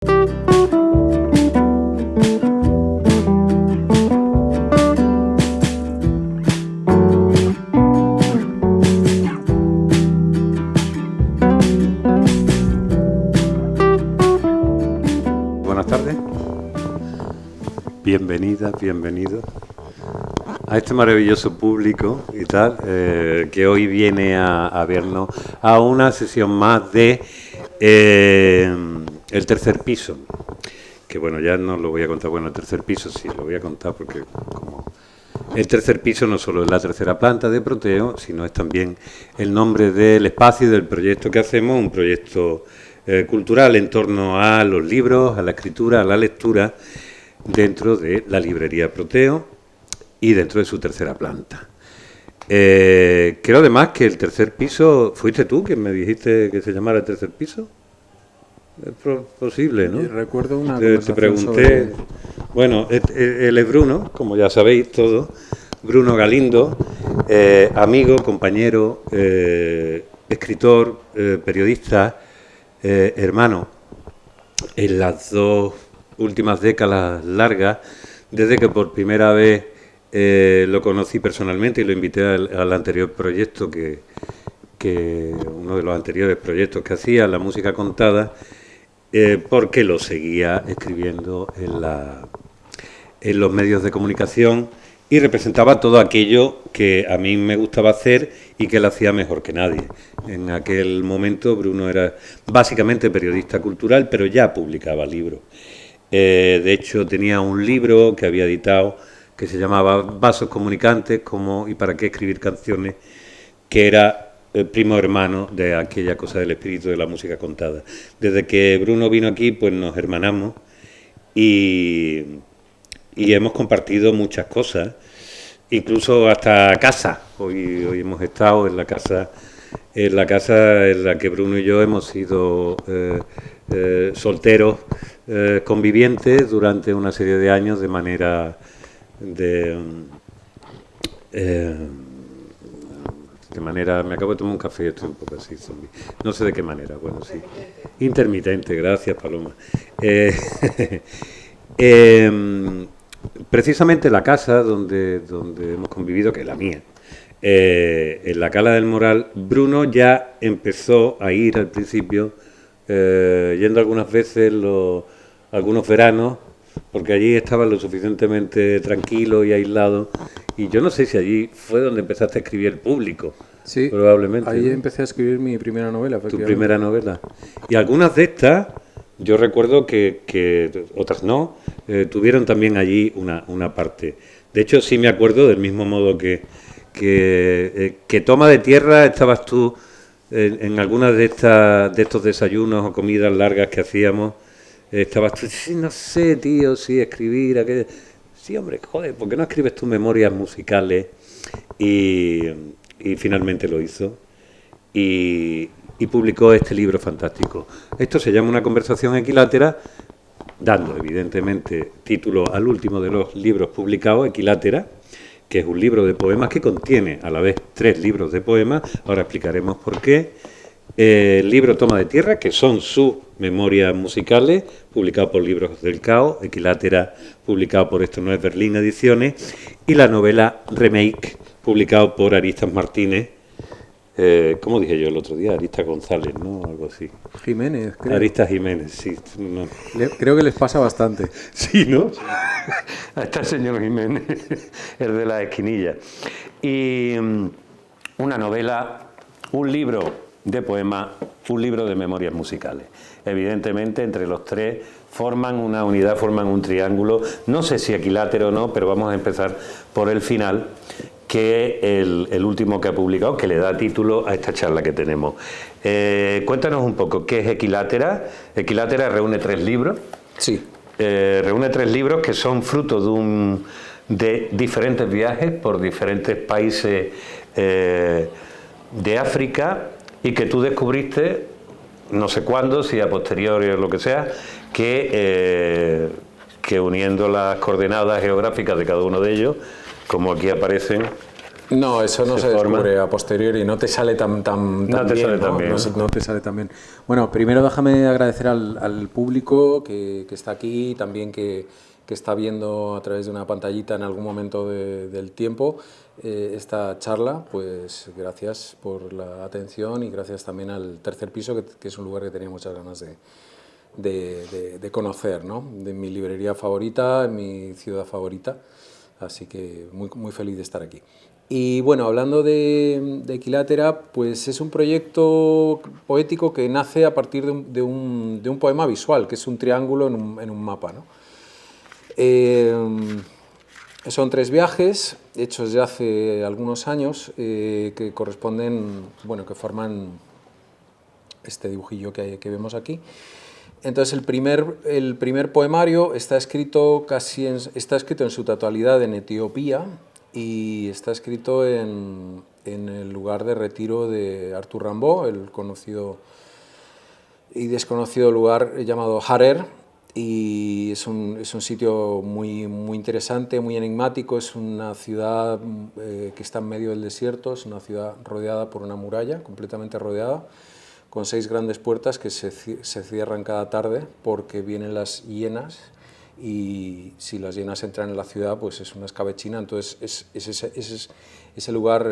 Buenas tardes, bienvenidas, bienvenidos a este maravilloso público y tal, que hoy viene a vernos a una sesión más de El Tercer Piso, que bueno, ya no lo voy a contar. Bueno, El Tercer Piso sí, lo voy a contar porque como el tercer piso no solo es la tercera planta de Proteo, sino es también el nombre del espacio y del proyecto que hacemos, un proyecto cultural en torno a los libros, a la escritura, a la lectura, dentro de la librería Proteo y dentro de su tercera planta. Creo además que el tercer piso, ¿fuiste tú quien me dijiste que se llamara el tercer piso? Es posible, ¿no? Recuerdo una Te pregunté. Bueno, él es Bruno, como ya sabéis todos, Bruno Galindo, amigo, compañero, escritor, periodista, hermano, en las dos últimas décadas largas, desde que por primera vez lo conocí personalmente y lo invité al anterior proyecto, que uno de los anteriores proyectos que hacía, La Música Contada, porque lo seguía escribiendo en los medios de comunicación y representaba todo aquello que a mí me gustaba hacer y que él hacía mejor que nadie. En aquel momento Bruno era básicamente periodista cultural, pero ya publicaba libros. De hecho, tenía un libro que había editado que se llamaba Vasos Comunicantes, cómo y para qué escribir canciones, que era el primo hermano de aquella cosa del espíritu de la música contada. Desde que Bruno vino aquí, pues nos hermanamos y hemos compartido muchas cosas, incluso hasta casa. Hoy hemos estado en la casa en la que Bruno y yo hemos sido solteros, convivientes durante una serie de años de manera me acabo de tomar un café y estoy un poco así, zombie. No sé de qué manera, bueno, sí. Intermitente, gracias, Paloma. Precisamente la casa donde hemos convivido, que es la mía, en la Cala del Moral, Bruno ya empezó a ir al principio, yendo algunas veces algunos veranos, porque allí estaba lo suficientemente tranquilo y aislado, y yo no sé si allí fue donde empezaste a escribir público. Sí, probablemente. Ahí ¿no? empecé a escribir mi primera novela. Tu primera novela. Y algunas de estas, yo recuerdo que otras no, tuvieron también allí una parte. De hecho, sí me acuerdo, del mismo modo que Toma de Tierra, estabas tú en algunas de estos desayunos o comidas largas que hacíamos. Estabas tú, sí, no sé, tío, sí, escribir, aquello. Sí, hombre, joder, ¿por qué no escribes tus memorias musicales? Y finalmente lo hizo y publicó este libro fantástico. Esto se llama Una conversación equilátera, dando evidentemente título al último de los libros publicados, Equilátera, que es un libro de poemas que contiene a la vez 3 libros de poemas. Ahora explicaremos por qué. El libro Toma de Tierra, que son sus memorias musicales, publicado por Libros del Caos, Equilátera, publicado por Esto no es Berlín Ediciones, y la novela Remake, publicado por Aristas Martínez, ¿cómo dije yo el otro día? Aristas González, ¿no? Algo así. Jiménez, creo. Aristas Jiménez, sí. No. Creo que les pasa bastante. Sí, ¿no? Ahí está el señor Jiménez, el de la esquinilla. Y una novela, un libro de poemas, un libro de memorias musicales. Evidentemente, entre los 3 forman una unidad, forman un triángulo. No sé si equilátero o no, pero vamos a empezar por el final, que es el último que ha publicado, que le da título a esta charla que tenemos. Cuéntanos un poco, ¿qué es Equilátera? Equilátera reúne 3 libros. Sí. Reúne 3 libros que son fruto de diferentes viajes por diferentes países de África, y que tú descubriste, no sé cuándo, si a posteriori o lo que sea, que uniendo las coordenadas geográficas de cada uno de ellos, como aquí aparecen, No, eso no se descubre a posteriori, no te sale tan No te bien, sale ¿no? tan bien. No te sale tan bien. Bueno, primero déjame agradecer al público que está aquí, también que está viendo a través de una pantallita en algún momento del tiempo esta charla. Pues gracias por la atención y gracias también al Tercer Piso, que es un lugar que tenía muchas ganas de conocer, ¿no? De mi librería favorita, mi ciudad favorita. Así que muy feliz de estar aquí. Y bueno, hablando de Equilátera, pues es un proyecto poético que nace a partir de un poema visual, que es un triángulo en un mapa, ¿no? Son 3 viajes hechos ya hace algunos años que corresponden, bueno, que forman este dibujillo que vemos aquí. Entonces el primer poemario está escrito está escrito en su totalidad en Etiopía y está escrito en el lugar de retiro de Arthur Rimbaud, el conocido y desconocido lugar llamado Harer, y es un sitio muy interesante, muy enigmático. Es una ciudad que está en medio del desierto, es una ciudad rodeada por una muralla, completamente rodeada, con 6 grandes puertas que se cierran cada tarde porque vienen las hienas, y si las hienas entran en la ciudad pues es una escabechina. Entonces es ese lugar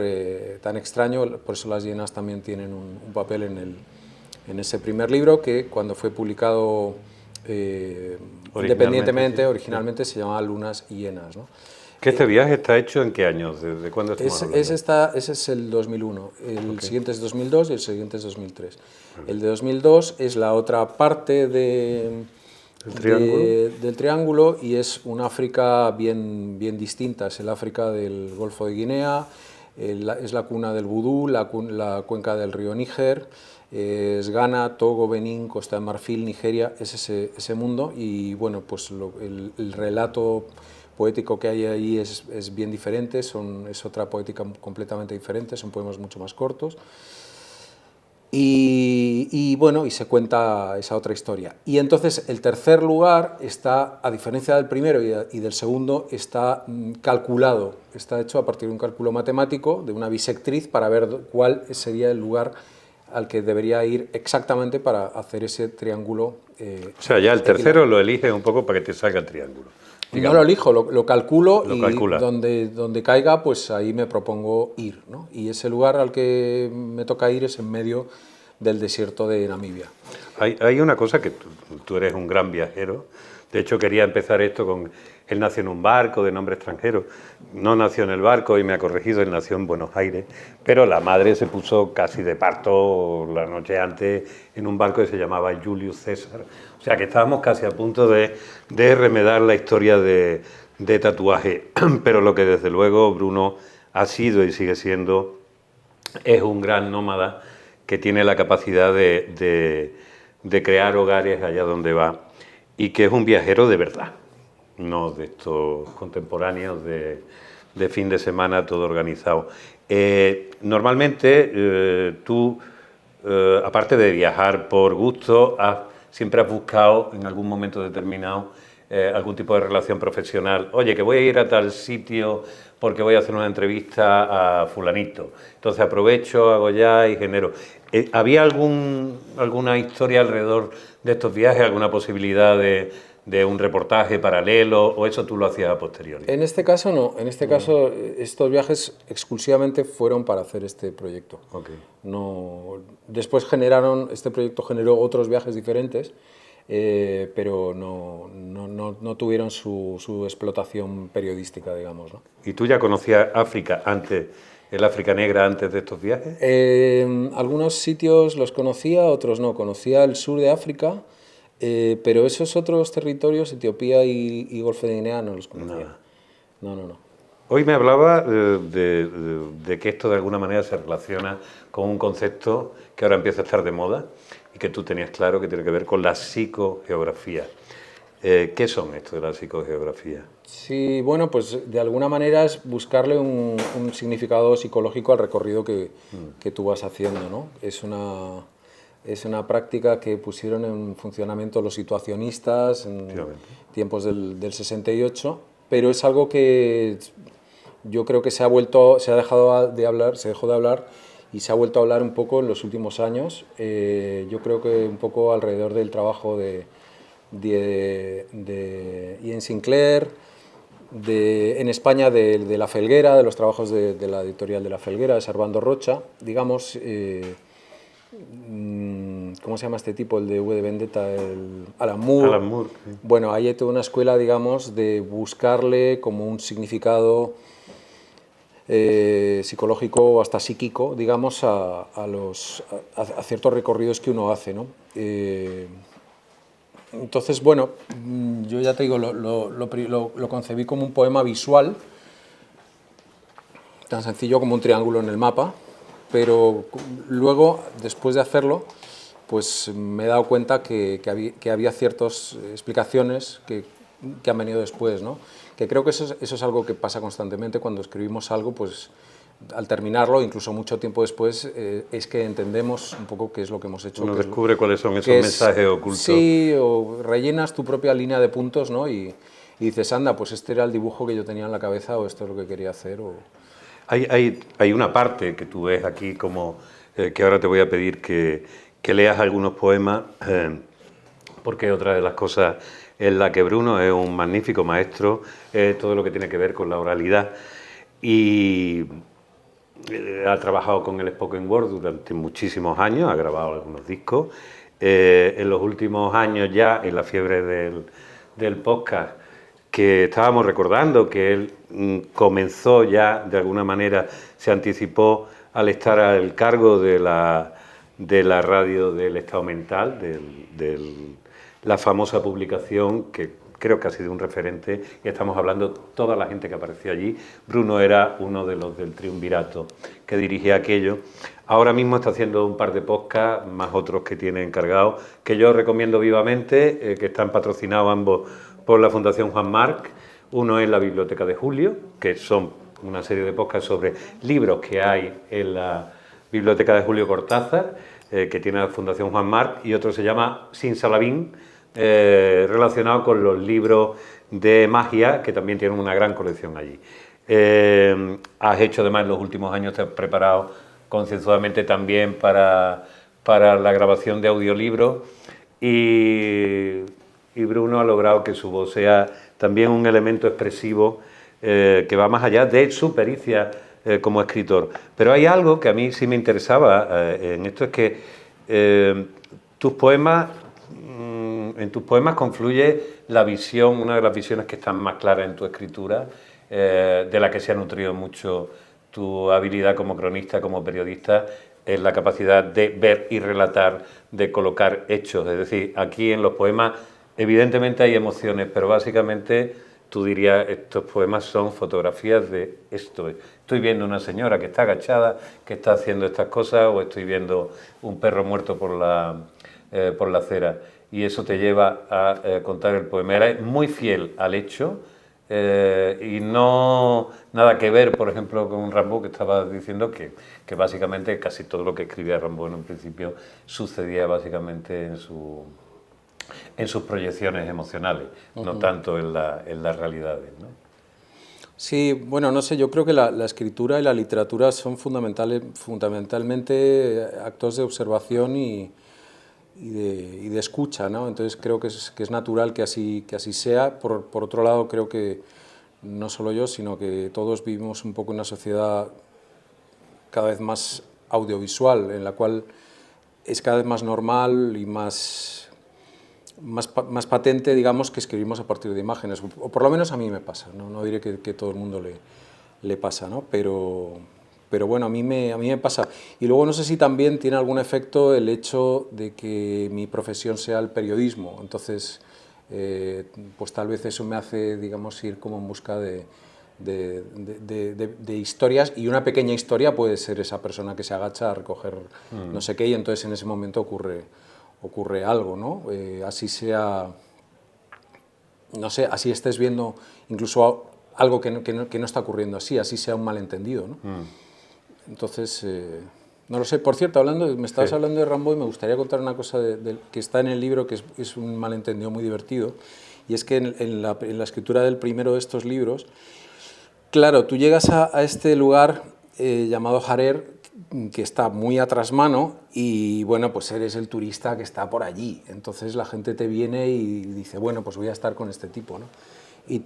tan extraño. Por eso las hienas también tienen un papel en ese primer libro, que cuando fue publicado originalmente se llamaba Lunas y Hienas, ¿no? ¿Que este viaje está hecho en qué años? ¿Desde cuándo estamos hablando? Ese es el 2001, el siguiente es 2002 y el siguiente es 2003. El de 2002 es la otra parte del triángulo, y es un África bien distinta. Es el África del Golfo de Guinea, es la cuna del vudú, la cuenca del río Níger, es Ghana, Togo, Benín, Costa de Marfil, Nigeria, es ese mundo. Y bueno, pues el relato poético que hay ahí es bien diferente, es otra poética completamente diferente, son poemas mucho más cortos. Y bueno, y se cuenta esa otra historia. Y entonces el tercer lugar está, a diferencia del primero y del segundo, está calculado, está hecho a partir de un cálculo matemático, de una bisectriz, para ver cuál sería el lugar al que debería ir exactamente para hacer ese triángulo. O sea, ya el tercero lo eliges un poco para que te salga el triángulo. Digamos. No lo elijo, lo calculo, lo y calcula. donde caiga, pues ahí me propongo ir, ¿no? Y ese lugar al que me toca ir es en medio del desierto de Namibia. Hay una cosa que tú eres un gran viajero. De hecho, quería empezar esto con... Él nació en un barco de nombre extranjero. No nació en el barco y me ha corregido, él nació en Buenos Aires. Pero la madre se puso casi de parto la noche antes en un barco que se llamaba Julius César. O sea que estábamos casi a punto de remedar la historia de tatuaje. Pero lo que desde luego Bruno ha sido y sigue siendo es un gran nómada que tiene la capacidad de crear hogares allá donde va, y que es un viajero de verdad, no de estos contemporáneos de fin de semana todo organizado. Normalmente tú, aparte de viajar por gusto, siempre has buscado en algún momento determinado algún tipo de relación profesional. Oye, que voy a ir a tal sitio porque voy a hacer una entrevista a fulanito. Entonces aprovecho, hago ya y genero. ¿Había alguna historia alrededor de estos viajes, alguna posibilidad de un reportaje paralelo, o eso tú lo hacías a posteriori? En este caso no, en este caso estos viajes exclusivamente fueron para hacer este proyecto. Okay. No, después este proyecto generó otros viajes diferentes, pero no tuvieron su explotación periodística, digamos, ¿no? ¿Y tú ya conocías África antes, el África negra, antes de estos viajes? Algunos sitios los conocía, otros no. Conocía el sur de África, pero esos otros territorios, Etiopía y Golfo de Guinea, no los conocía. No. Hoy me hablaba de que esto de alguna manera se relaciona con un concepto que ahora empieza a estar de moda y que tú tenías claro que tiene que ver con la psicogeografía. ¿Qué son esto de la psicogeografía? Sí, bueno, pues de alguna manera es buscarle un significado psicológico al recorrido que tú vas haciendo, ¿no? Es una práctica que pusieron en funcionamiento los situacionistas en tiempos del 68, pero es algo que yo creo que se dejó de hablar y se ha vuelto a hablar un poco en los últimos años. Yo creo que un poco alrededor del trabajo de Ian Sinclair, en España de La Felguera, de los trabajos de la editorial de La Felguera, de Servando Rocha, digamos, ¿cómo se llama este tipo? El de V de Vendetta, el Alan Moore. Alan Moore, sí. Bueno, ahí hay toda una escuela, digamos, de buscarle como un significado psicológico o hasta psíquico, digamos, a ciertos recorridos que uno hace, ¿no? Entonces, bueno, yo ya te digo, lo concebí como un poema visual, tan sencillo como un triángulo en el mapa, pero luego, después de hacerlo, pues me he dado cuenta que había ciertas explicaciones que han venido después, ¿no? Que creo que eso es algo que pasa constantemente cuando escribimos algo, pues al terminarlo, incluso mucho tiempo después, es que entendemos un poco qué es lo que hemos hecho. Uno descubre cuáles son esos mensajes ocultos. Sí, o rellenas tu propia línea de puntos, ¿no? Y dices, anda, pues este era el dibujo que yo tenía en la cabeza o esto es lo que quería hacer. Hay una parte que tú ves aquí como que ahora te voy a pedir que leas algunos poemas, porque otra de las cosas en la que Bruno es un magnífico maestro, todo lo que tiene que ver con la oralidad, y ha trabajado con el spoken word durante muchísimos años, ha grabado algunos discos. En los últimos años ya, en la fiebre del podcast, que estábamos recordando que él comenzó ya, de alguna manera, se anticipó al estar al cargo de la radio del estado mental, la famosa publicación que creo que ha sido un referente, y estamos hablando toda la gente que apareció allí. Bruno era uno de los del triunvirato que dirigía aquello. Ahora mismo está haciendo un par de podcasts, más otros que tiene encargados, que yo recomiendo vivamente, que están patrocinados ambos por la Fundación Juan Marc. Uno es La Biblioteca de Julio, que son una serie de podcasts sobre libros que hay en la Biblioteca de Julio Cortázar, que tiene la Fundación Juan Marc, y otro se llama Sin Salabín, relacionado con los libros de magia, que también tienen una gran colección allí. Has hecho además en los últimos años, te has preparado concienzudamente también para la grabación de audiolibros, y Bruno ha logrado que su voz sea también un elemento expresivo que va más allá de su pericia como escritor. Pero hay algo que a mí sí me interesaba en esto, es que tus poemas, en tus poemas confluye la visión, una de las visiones que están más claras en tu escritura, de la que se ha nutrido mucho tu habilidad como cronista, como periodista, es la capacidad de ver y relatar, de colocar hechos. Es decir, aquí en los poemas evidentemente hay emociones, pero básicamente tú dirías, estos poemas son fotografías de esto. Estoy viendo una señora que está agachada, que está haciendo estas cosas, o estoy viendo un perro muerto por la acera. Y eso te lleva a contar el poema. Era muy fiel al hecho, y no nada que ver, por ejemplo, con Rimbaud, que estaba diciendo que básicamente casi todo lo que escribía Rimbaud en un principio sucedía básicamente en sus proyecciones emocionales, no tanto en las realidades, ¿no? Sí, bueno, no sé, yo creo que la escritura y la literatura son fundamentalmente actos de observación y de escucha, ¿no? Entonces creo que es natural que así sea. Por otro lado, creo que no solo yo, sino que todos vivimos un poco en una sociedad cada vez más audiovisual, en la cual es cada vez más normal y más patente, digamos, que escribimos a partir de imágenes, o por lo menos a mí me pasa, no diré que todo el mundo le pasa, ¿no? Pero bueno, a mí me pasa. Y luego no sé si también tiene algún efecto el hecho de que mi profesión sea el periodismo, entonces pues tal vez eso me hace, digamos, ir como en busca de historias, y una pequeña historia puede ser esa persona que se agacha a recoger no sé qué, y entonces en ese momento ocurre algo, ¿no? Así sea, no sé, así estés viendo incluso algo que no está ocurriendo así sea un malentendido, ¿no? Entonces, no lo sé. Por cierto, me estabas hablando de Rimbaud, y me gustaría contar una cosa que está en el libro, que es un malentendido muy divertido, y es que en la escritura del primero de estos libros, Claro, tú llegas a este lugar llamado Jarer, que está muy a trasmano, y bueno, pues eres el turista que está por allí. Entonces la gente te viene y dice, bueno, pues voy a estar con este tipo, ¿no? ¿Y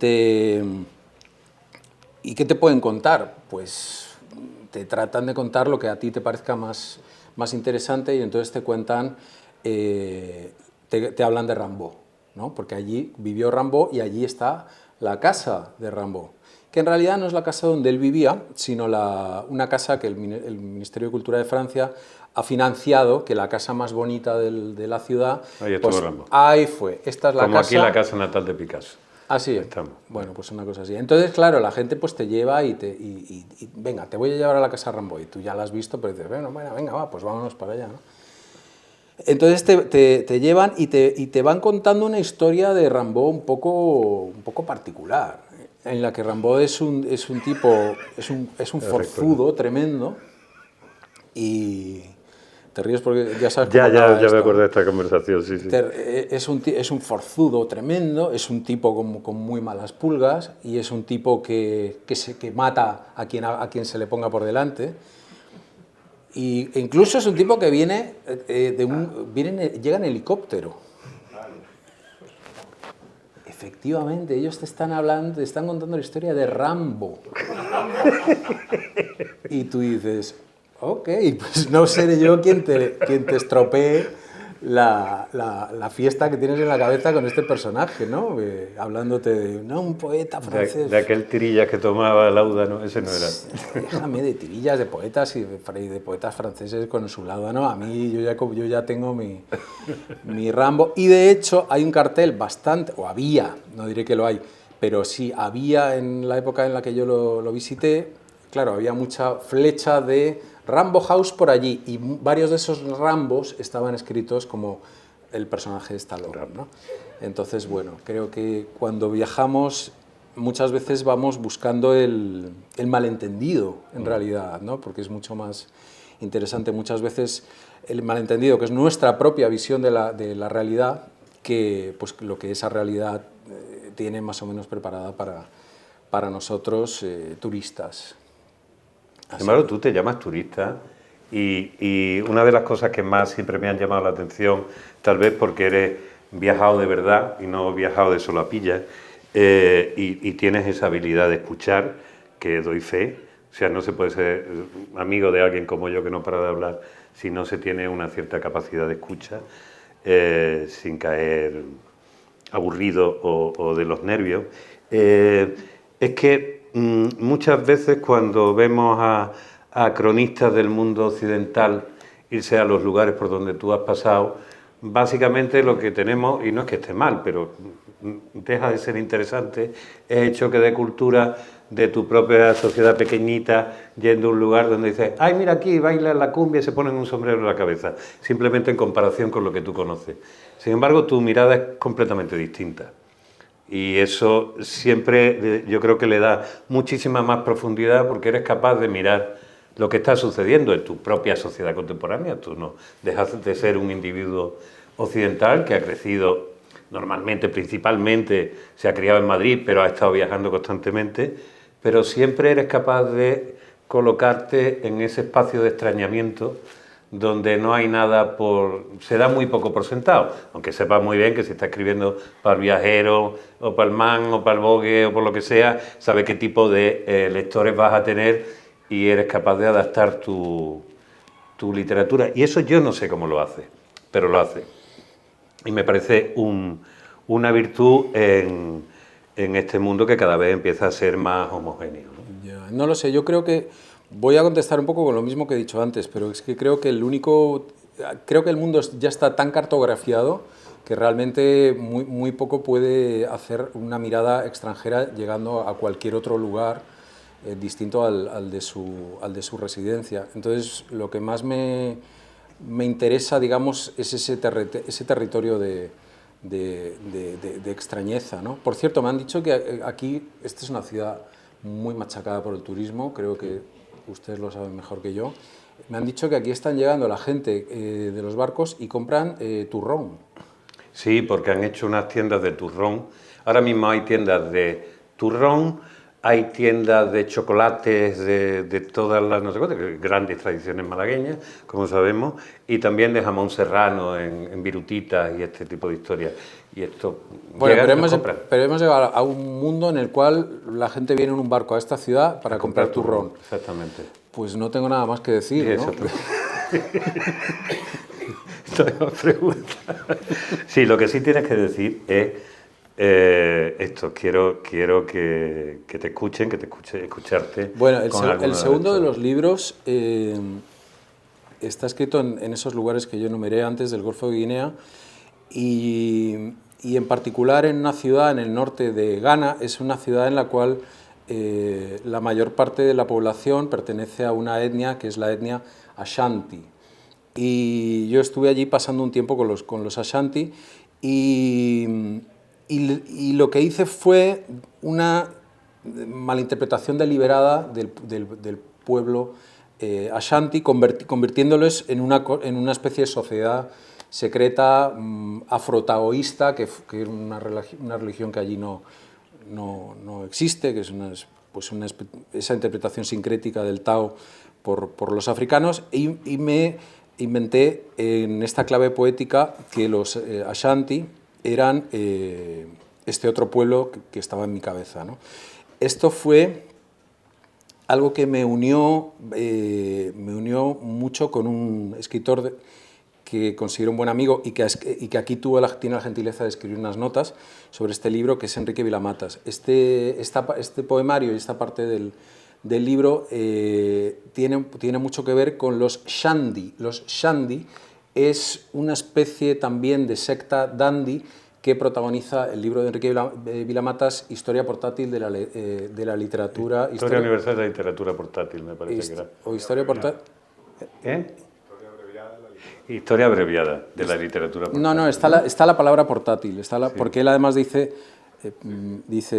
qué te pueden contar? Pues te tratan de contar lo que a ti te parezca más interesante, y entonces te cuentan, te hablan de Rimbaud, ¿no? Porque allí vivió Rimbaud y allí está la casa de Rimbaud, que en realidad no es la casa donde él vivía, sino una casa que el Ministerio de Cultura de Francia ha financiado, que la casa más bonita de la ciudad. Ahí estuvo Pues Rimbaud. ahí fue. Esta es la Como casa. aquí la casa natal de Picasso. Así. Estamos. Bueno, pues una cosa así. Entonces, claro, la gente pues te lleva y venga, te voy a llevar a la casa Rimbaud. Y tú ya la has visto, pero dices, bueno, venga, va, pues vámonos para allá, ¿no? Entonces te llevan y te van contando una historia de Rimbaud un poco particular, en la que Rimbaud es un tipo, es un forzudo tremendo, y te ríes porque ya sabes cómo acaba Ya me esto, acuerdo ¿no? de esta conversación, sí. Es un forzudo tremendo, es un tipo con muy malas pulgas, y es un tipo que mata a quien se le ponga por delante. E incluso es un tipo que llega en helicóptero. Efectivamente, ellos te están contando la historia de Rambo. Y tú dices, ok, pues no seré yo quien te estropee la fiesta que tienes en la cabeza con este personaje, ¿no? Hablándote de un poeta francés. De aquel tirillas que tomaba Laudano, ese no era. Déjame de tirillas de poetas y de poetas franceses con su Laudano. A mí yo ya tengo mi Rambo. Y de hecho hay un cartel bastante, o había, no diré que lo hay, pero sí había en la época en la que yo lo visité. Claro, había mucha flecha de Rambo House por allí, y varios de esos Rambos estaban escritos como el personaje de Stallone, ¿no? Entonces, bueno, creo que cuando viajamos muchas veces vamos buscando el malentendido, en realidad, ¿no? Porque es mucho más interesante muchas veces el malentendido, que es nuestra propia visión de la realidad, que pues, lo que esa realidad tiene más o menos preparada para nosotros, turistas. Sin embargo, tú te llamas turista y una de las cosas que más siempre me han llamado la atención, tal vez porque eres viajado de verdad y no viajado de solapilla, y tienes esa habilidad de escuchar, que doy fe. O sea, no se puede ser amigo de alguien como yo que no para de hablar si no se tiene una cierta capacidad de escucha, sin caer aburrido o de los nervios. Es que muchas veces cuando vemos a cronistas del mundo occidental irse a los lugares por donde tú has pasado, básicamente lo que tenemos, y no es que esté mal, pero deja de ser interesante, es el choque de cultura de tu propia sociedad pequeñita, yendo a un lugar donde dices, ay, mira aquí, bailan la cumbia y se ponen un sombrero en la cabeza, simplemente en comparación con lo que tú conoces. Sin embargo, tu mirada es completamente distinta. Y eso siempre yo creo que le da muchísima más profundidad, porque eres capaz de mirar lo que está sucediendo en tu propia sociedad contemporánea. Tú no dejas de ser un individuo occidental que ha crecido normalmente, principalmente, se ha criado en Madrid, pero ha estado viajando constantemente, pero siempre eres capaz de colocarte en ese espacio de extrañamiento donde no hay nada se da muy poco por sentado, aunque sepas muy bien que si estás escribiendo para el Viajero, o para el Man, o para el Vogue, o por lo que sea, sabes qué tipo de lectores vas a tener y eres capaz de adaptar tu literatura. Y eso yo no sé cómo lo hace, pero lo hace. Y me parece una virtud en este mundo que cada vez empieza a ser más homogéneo, ¿no? Ya, no lo sé, yo creo que voy a contestar un poco con lo mismo que he dicho antes, pero es que creo que el mundo ya está tan cartografiado que realmente muy poco puede hacer una mirada extranjera llegando a cualquier otro lugar distinto al de su residencia. Entonces, lo que más me interesa, digamos, es ese territorio de extrañeza, ¿no? Por cierto, me han dicho que aquí, esta es una ciudad muy machacada por el turismo, creo que ustedes lo saben mejor que yo. Me han dicho que aquí están llegando la gente de los barcos y compran turrón. Sí, porque han hecho unas tiendas de turrón. Ahora mismo hay tiendas de turrón, hay tiendas de chocolates de todas las, no sé cuántas, grandes tradiciones malagueñas, como sabemos, y también de jamón serrano en virutitas y este tipo de historias. Y esto, Bueno, llegan y los compran. pero hemos llegado a un mundo en el cual la gente viene en un barco a esta ciudad para comprar turrón. Exactamente. Pues no tengo nada más que decir, Sí, ¿no? Sí, lo que sí tienes que decir es esto. Quiero que te escuchen, escucharte. Bueno, con el alguno segundo de estos. los libros está escrito en esos lugares que yo enumeré antes del Golfo de Guinea y en particular en una ciudad en el norte de Ghana. Es una ciudad en la cual la mayor parte de la población pertenece a una etnia que es la etnia Ashanti. Y yo estuve allí pasando un tiempo con los Ashanti y lo que hice fue una malinterpretación deliberada del pueblo Ashanti, convirtiéndolos en una especie de sociedad secreta afrotaoísta, que es una religión que allí no existe, que es esa interpretación sincrética del Tao por los africanos, y me inventé en esta clave poética que los Ashanti eran este otro pueblo que estaba en mi cabeza, ¿no? Esto fue algo que me unió mucho con un escritor que considero un buen amigo y que aquí tiene la gentileza de escribir unas notas sobre este libro, que es Enrique Vilamatas. Este poemario y esta parte del libro tiene mucho que ver con los Shandi. Los Shandi es una especie también de secta dandy que protagoniza el libro de Enrique Vilamatas, Historia portátil de la literatura... Historia universal de la literatura portátil, me parece que era. O Historia portátil... Historia abreviada de la literatura portátil. No, está la palabra portátil, sí. Porque él además dice,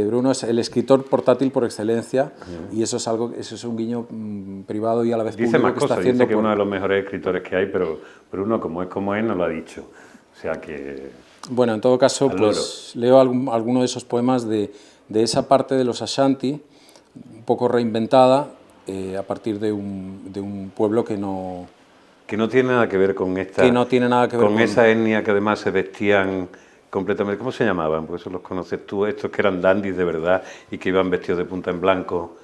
Bruno es el escritor portátil por excelencia, y eso es un guiño privado y a la vez dice público más que cosas, está haciendo. Dice que es uno de los mejores escritores que hay, pero Bruno, como es, no lo ha dicho. O sea que... Bueno, en todo caso, pues leo alguno de esos poemas de esa parte de los Ashanti, un poco reinventada, a partir de un pueblo que no tiene nada que ver con esta... Que no tiene nada que ver con esa etnia que además se vestían completamente... ¿Cómo se llamaban? Porque eso los conoces tú, estos que eran dandis de verdad y que iban vestidos de punta en blanco.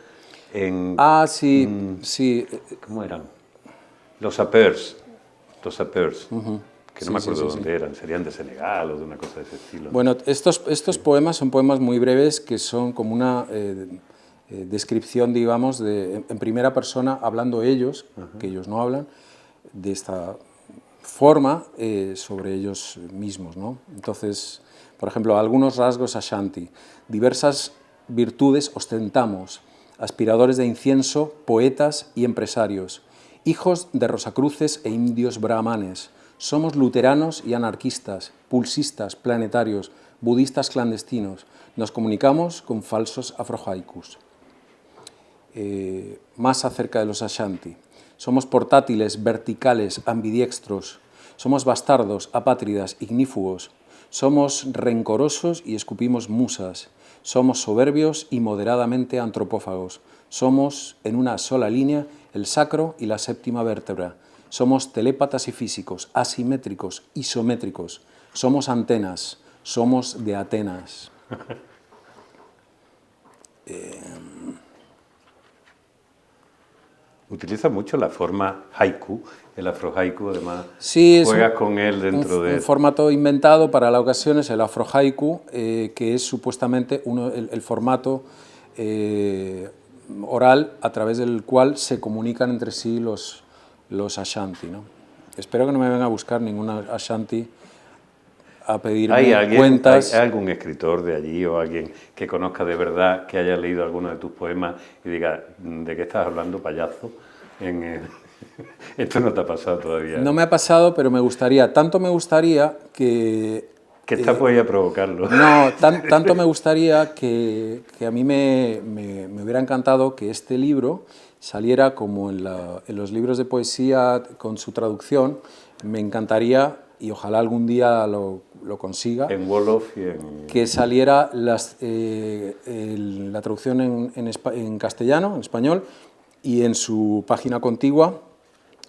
Sí, sí. ¿Cómo eran? Los sapeurs. Que no me acuerdo dónde eran, serían de Senegal o de una cosa de ese estilo. Bueno, estos poemas son poemas muy breves que son como una descripción, digamos, en primera persona, hablando ellos, que ellos no hablan, de esta forma sobre ellos mismos, ¿no? Entonces, por ejemplo, algunos rasgos Ashanti. Diversas virtudes ostentamos, aspiradores de incienso, poetas y empresarios, hijos de rosacruces e indios brahmanes. Somos luteranos y anarquistas, pulsistas, planetarios, budistas clandestinos. Nos comunicamos con falsos afrohaikus. Más acerca de los Ashanti. Somos portátiles, verticales, ambidiestros. Somos bastardos, apátridas, ignífugos. Somos rencorosos y escupimos musas. Somos soberbios y moderadamente antropófagos. Somos, en una sola línea, el sacro y la séptima vértebra. Somos telépatas y físicos, asimétricos, isométricos. Somos antenas, somos de Atenas. Utiliza mucho la forma haiku, el afrohaiku, además sí, juegas con él dentro de... un formato inventado para la ocasión es el afrohaiku, que es supuestamente el formato oral a través del cual se comunican entre sí los Ashanti, ¿no? Espero que no me venga a buscar ninguna Ashanti a pedirme cuentas. ¿Hay algún escritor de allí o alguien que conozca de verdad, que haya leído alguno de tus poemas y diga, ¿de qué estás hablando, payaso? Esto no te ha pasado todavía. No me ha pasado, pero me gustaría. Tanto me gustaría que... Que estás por ahí a provocarlo. No, tanto me gustaría que a mí me hubiera encantado que este libro saliera como en los libros de poesía con su traducción. Me encantaría y ojalá algún día lo consiga. En Wolof y en... Que saliera la traducción en castellano, en español, y en su página contigua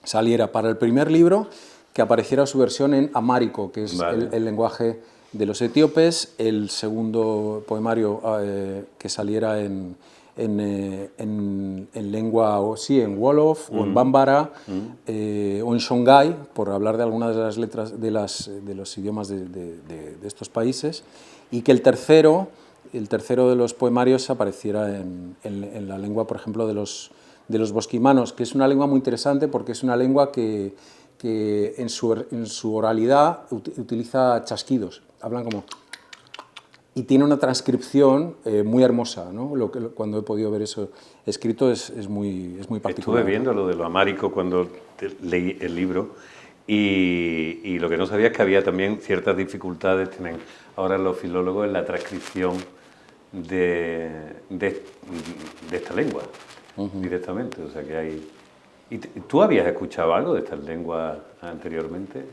saliera para el primer libro que apareciera su versión en amárico, que es el lenguaje de los etíopes, el segundo poemario que saliera en lengua, o sí, en Wolof o en Bambara o en Songhai, por hablar de algunas de las letras de los idiomas de estos países, y que el tercero de los poemarios apareciera en la lengua, por ejemplo, de los bosquimanos, que es una lengua muy interesante porque es una lengua que en su oralidad utiliza chasquidos, hablan como... Y tiene una transcripción muy hermosa, ¿no? Cuando he podido ver eso escrito es muy particular. Estuve viendo lo de lo amárico cuando leí el libro y lo que no sabía es que había también ciertas dificultades, tienen ahora los filólogos en la transcripción de esta lengua, directamente. O sea que hay... ¿Y tú habías escuchado algo de estas lenguas anteriormente?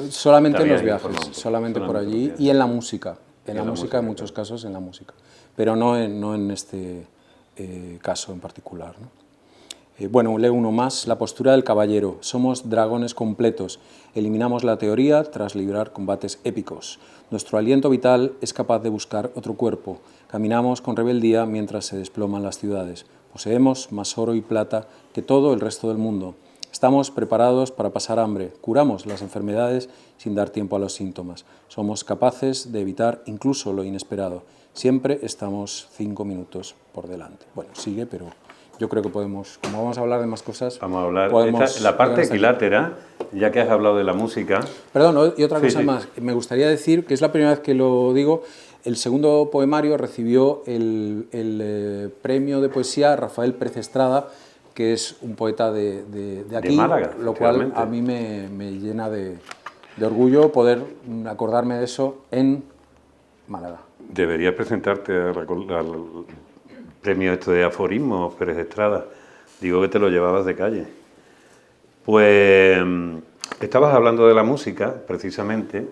Solamente en los viajes, solamente por allí, y en la música. En la música, en muchos casos, en la música. Pero no en este caso en particular, ¿no? Bueno, leo uno más. La postura del caballero. Somos dragones completos. Eliminamos la teoría tras librar combates épicos. Nuestro aliento vital es capaz de buscar otro cuerpo. Caminamos con rebeldía mientras se desploman las ciudades. Poseemos más oro y plata que todo el resto del mundo. Estamos preparados para pasar hambre, curamos las enfermedades sin dar tiempo a los síntomas. Somos capaces de evitar incluso lo inesperado. Siempre estamos 5 minutos por delante. Bueno, sigue, pero yo creo que podemos, como vamos a hablar de más cosas... Vamos a hablar de la parte equilátera, ya que has hablado de la música... Perdón, y otra cosa más. Me gustaría decir, que es la primera vez que lo digo, el segundo poemario recibió el premio de poesía Rafael Pérez Estrada, que es un poeta de aquí, de Málaga, lo cual a mí me llena de orgullo poder acordarme de eso en Málaga. Deberías presentarte al premio esto de aforismos, Pérez Estrada. Digo que te lo llevabas de calle. Pues estabas hablando de la música, precisamente,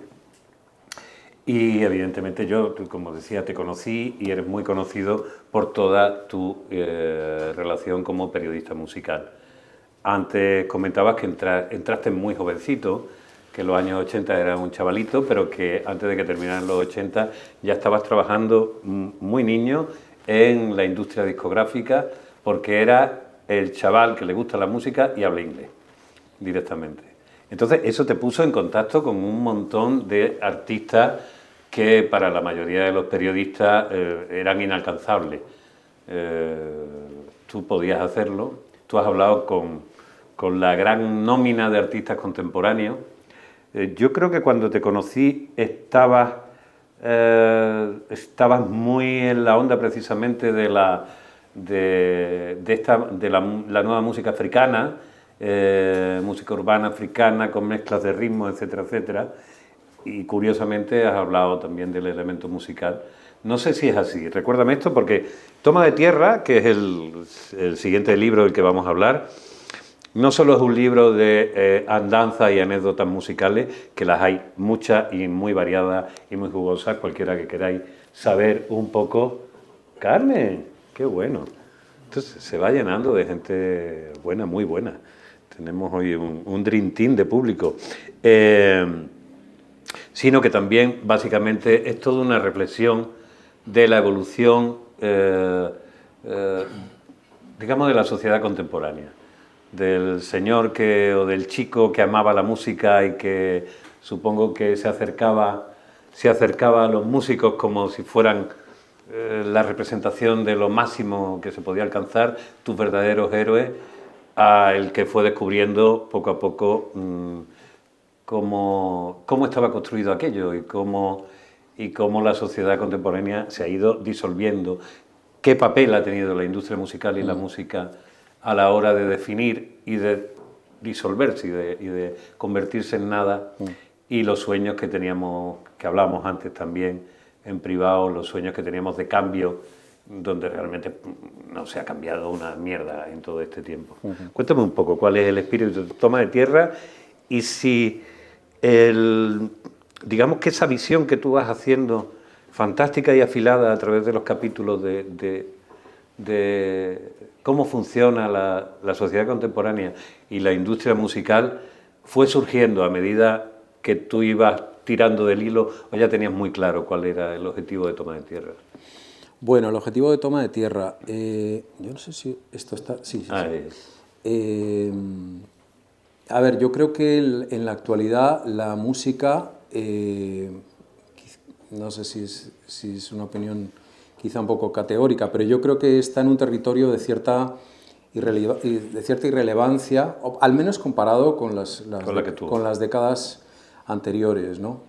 y evidentemente yo, como decía, te conocí y eres muy conocido por toda tu relación como periodista musical. Antes comentabas que entraste muy jovencito, que en los años 80 eras un chavalito, pero que antes de que terminaran los 80 ya estabas trabajando muy niño en la industria discográfica, porque era el chaval que le gusta la música y habla inglés directamente. Entonces eso te puso en contacto con un montón de artistas que para la mayoría de los periodistas eran inalcanzables. Tú podías hacerlo, tú has hablado con la gran nómina de artistas contemporáneos. Yo creo que cuando te conocí estabas muy en la onda precisamente de la nueva música africana, música urbana africana con mezclas de ritmos, etcétera, etcétera. Y curiosamente has hablado también del elemento musical. No sé si es así, recuérdame esto porque Toma de Tierra, que es el siguiente libro del que vamos a hablar, no solo es un libro de andanzas y anécdotas musicales, que las hay muchas y muy variadas y muy jugosas, cualquiera que queráis saber un poco. Carmen, qué bueno. Entonces se va llenando de gente buena, muy buena. Tenemos hoy un dream team de público. Sino que también, básicamente, es toda una reflexión de la evolución, digamos, de la sociedad contemporánea. Del señor o del chico que amaba la música y que supongo que se acercaba a los músicos como si fueran la representación de lo máximo que se podía alcanzar, tus verdaderos héroes, a el que fue descubriendo poco a poco cómo estaba construido aquello y cómo la sociedad contemporánea se ha ido disolviendo, qué papel ha tenido la industria musical y la música a la hora de definir y de disolverse y de convertirse en nada, y los sueños que teníamos, que hablábamos antes también en privado, los sueños que teníamos de cambio, donde realmente no se ha cambiado una mierda en todo este tiempo. Cuéntame un poco cuál es el espíritu de Toma de Tierra y si digamos que esa visión que tú vas haciendo, fantástica y afilada a través de los capítulos de cómo funciona la sociedad contemporánea y la industria musical, fue surgiendo a medida que tú ibas tirando del hilo, o ya tenías muy claro cuál era el objetivo de Toma de Tierra. Bueno, el objetivo de Toma de Tierra, yo no sé si esto está... Sí. A ver, yo creo que en la actualidad la música, no sé si es una opinión quizá un poco categórica, pero yo creo que está en un territorio de cierta irrelevancia, al menos comparado con las décadas anteriores, ¿no?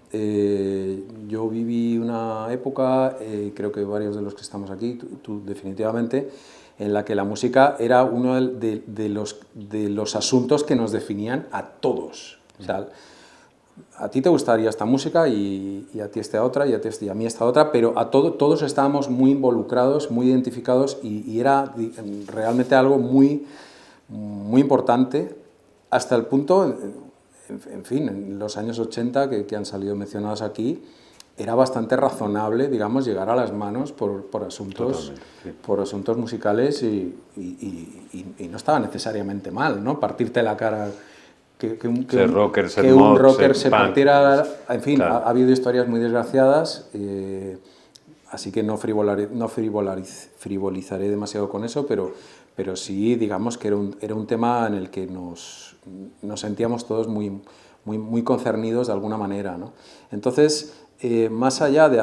Yo viví una época, creo que varios de los que estamos aquí, tú definitivamente, en la que la música era uno de los asuntos que nos definían a todos. O sea, a ti te gustaría esta música y a ti esta otra y a mí esta otra, pero todos estábamos muy involucrados, muy identificados y era realmente algo muy, muy importante hasta el punto, en fin, en los años 80 que han salido mencionados aquí, era bastante razonable, digamos, llegar a las manos por asuntos musicales y no estaba necesariamente mal, ¿no? Partirte la cara, que un rocker se partiera... En fin, claro. Ha habido historias muy desgraciadas, así que no frivolizaré demasiado con eso, pero sí, digamos que era un tema en el que nos sentíamos todos muy concernidos de alguna manera, ¿no? Entonces, más allá de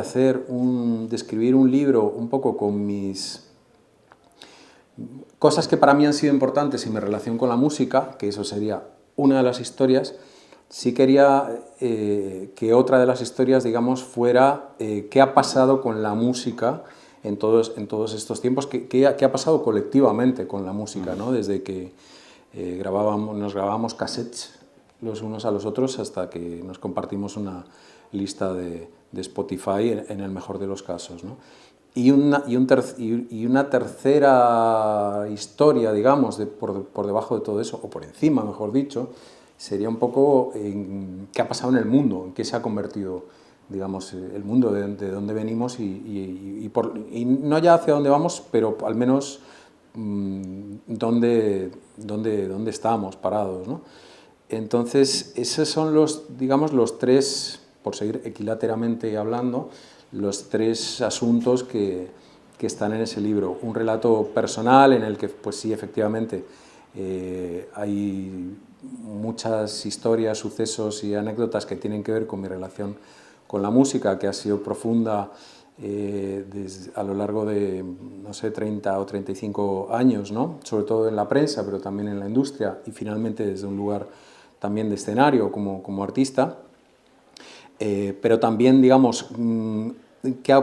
escribir un libro un poco con mis cosas que para mí han sido importantes en mi relación con la música, que eso sería una de las historias, sí quería que otra de las historias, digamos, fuera qué ha pasado con la música en todos estos tiempos, qué ha pasado colectivamente con la música, ¿no? Desde que nos grabábamos cassettes los unos a los otros hasta que nos compartimos una lista de Spotify en el mejor de los casos, ¿no? Y una tercera historia, digamos, por debajo de todo eso, o por encima, mejor dicho, sería un poco qué ha pasado en el mundo, en qué se ha convertido, digamos, el mundo de dónde venimos y no ya hacia dónde vamos, pero al menos dónde estamos parados, ¿no? Entonces, esos son digamos, los tres, por seguir equilateralmente hablando, los tres asuntos que están en ese libro. Un relato personal en el que, pues sí, efectivamente, hay muchas historias, sucesos y anécdotas que tienen que ver con mi relación con la música, que ha sido profunda a lo largo de, no sé, 30 o 35 años, ¿no? Sobre todo en la prensa, pero también en la industria y finalmente desde un lugar también de escenario como artista. Pero también, digamos, ¿qué ha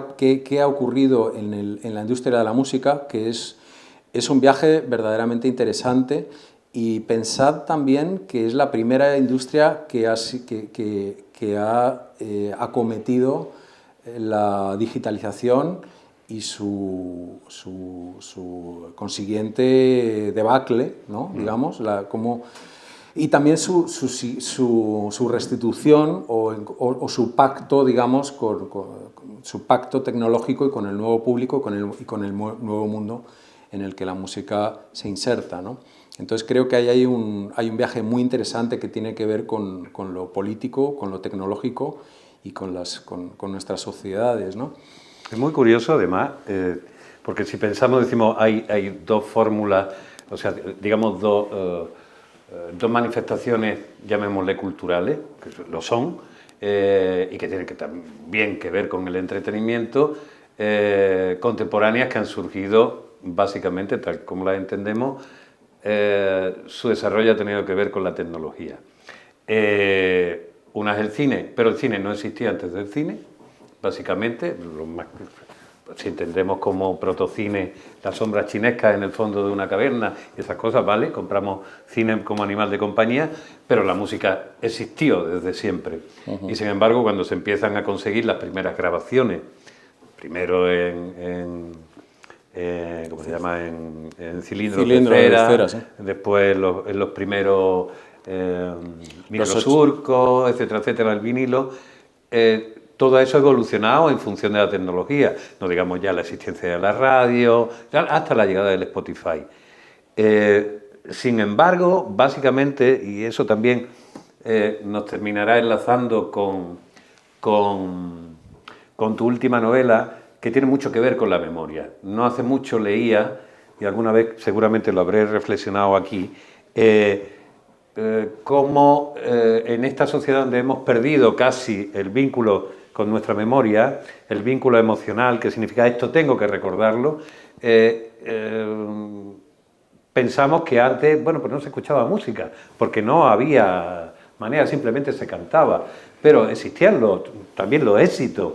ocurrido en la industria de la música? Que es un viaje verdaderamente interesante, y pensad también que es la primera industria que ha acometido la digitalización y su consiguiente debacle, ¿no? Digamos, y también su restitución o su pacto, digamos, con su pacto tecnológico y con el nuevo público y con el nuevo mundo en el que la música se inserta, ¿no? Entonces creo que hay un viaje muy interesante que tiene que ver con lo político, con lo tecnológico y con nuestras sociedades, ¿no? Es muy curioso, además, porque si pensamos, decimos, hay dos fórmulas, o sea, digamos, dos manifestaciones, llamémosle culturales, que lo son, y que tienen también que ver con el entretenimiento, contemporáneas que han surgido básicamente, tal como las entendemos, su desarrollo ha tenido que ver con la tecnología. Una es el cine, pero el cine no existía antes del cine, básicamente, si entendemos como protocine, las sombras chinescas en el fondo de una caverna y esas cosas, ¿vale? Compramos cine como animal de compañía, pero la música existió desde siempre. Y sin embargo, cuando se empiezan a conseguir las primeras grabaciones, primero ¿cómo se llama? En cilindros de cera, ¿sí? Después en los primeros microsurcos, etcétera, etcétera, el vinilo, todo eso ha evolucionado en función de la tecnología, no digamos ya la existencia de la radio, hasta la llegada del Spotify. Sin embargo, básicamente, y eso también nos terminará enlazando con tu última novela, que tiene mucho que ver con la memoria. No hace mucho leía, y alguna vez seguramente lo habré reflexionado aquí, cómo en esta sociedad donde hemos perdido casi el vínculo con nuestra memoria, el vínculo emocional, que significa esto tengo que recordarlo, pensamos que antes, bueno, pues no se escuchaba música, porque no había manera, simplemente se cantaba, pero existían también los éxitos,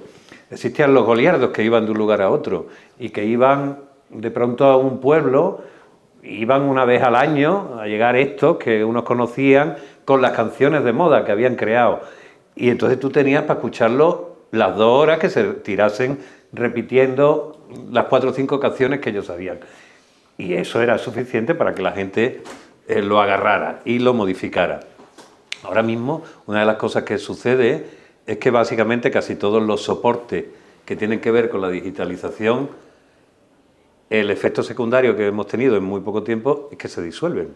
existían los goliardos que iban de un lugar a otro y que iban de pronto a un pueblo, iban una vez al año a llegar estos que unos conocían con las canciones de moda que habían creado, y entonces tú tenías para escucharlo las 2 horas que se tirasen repitiendo las 4 o 5 canciones que ellos sabían. Y eso era suficiente para que la gente lo agarrara y lo modificara. Ahora mismo, una de las cosas que sucede es que básicamente casi todos los soportes que tienen que ver con la digitalización, el efecto secundario que hemos tenido en muy poco tiempo es que se disuelven.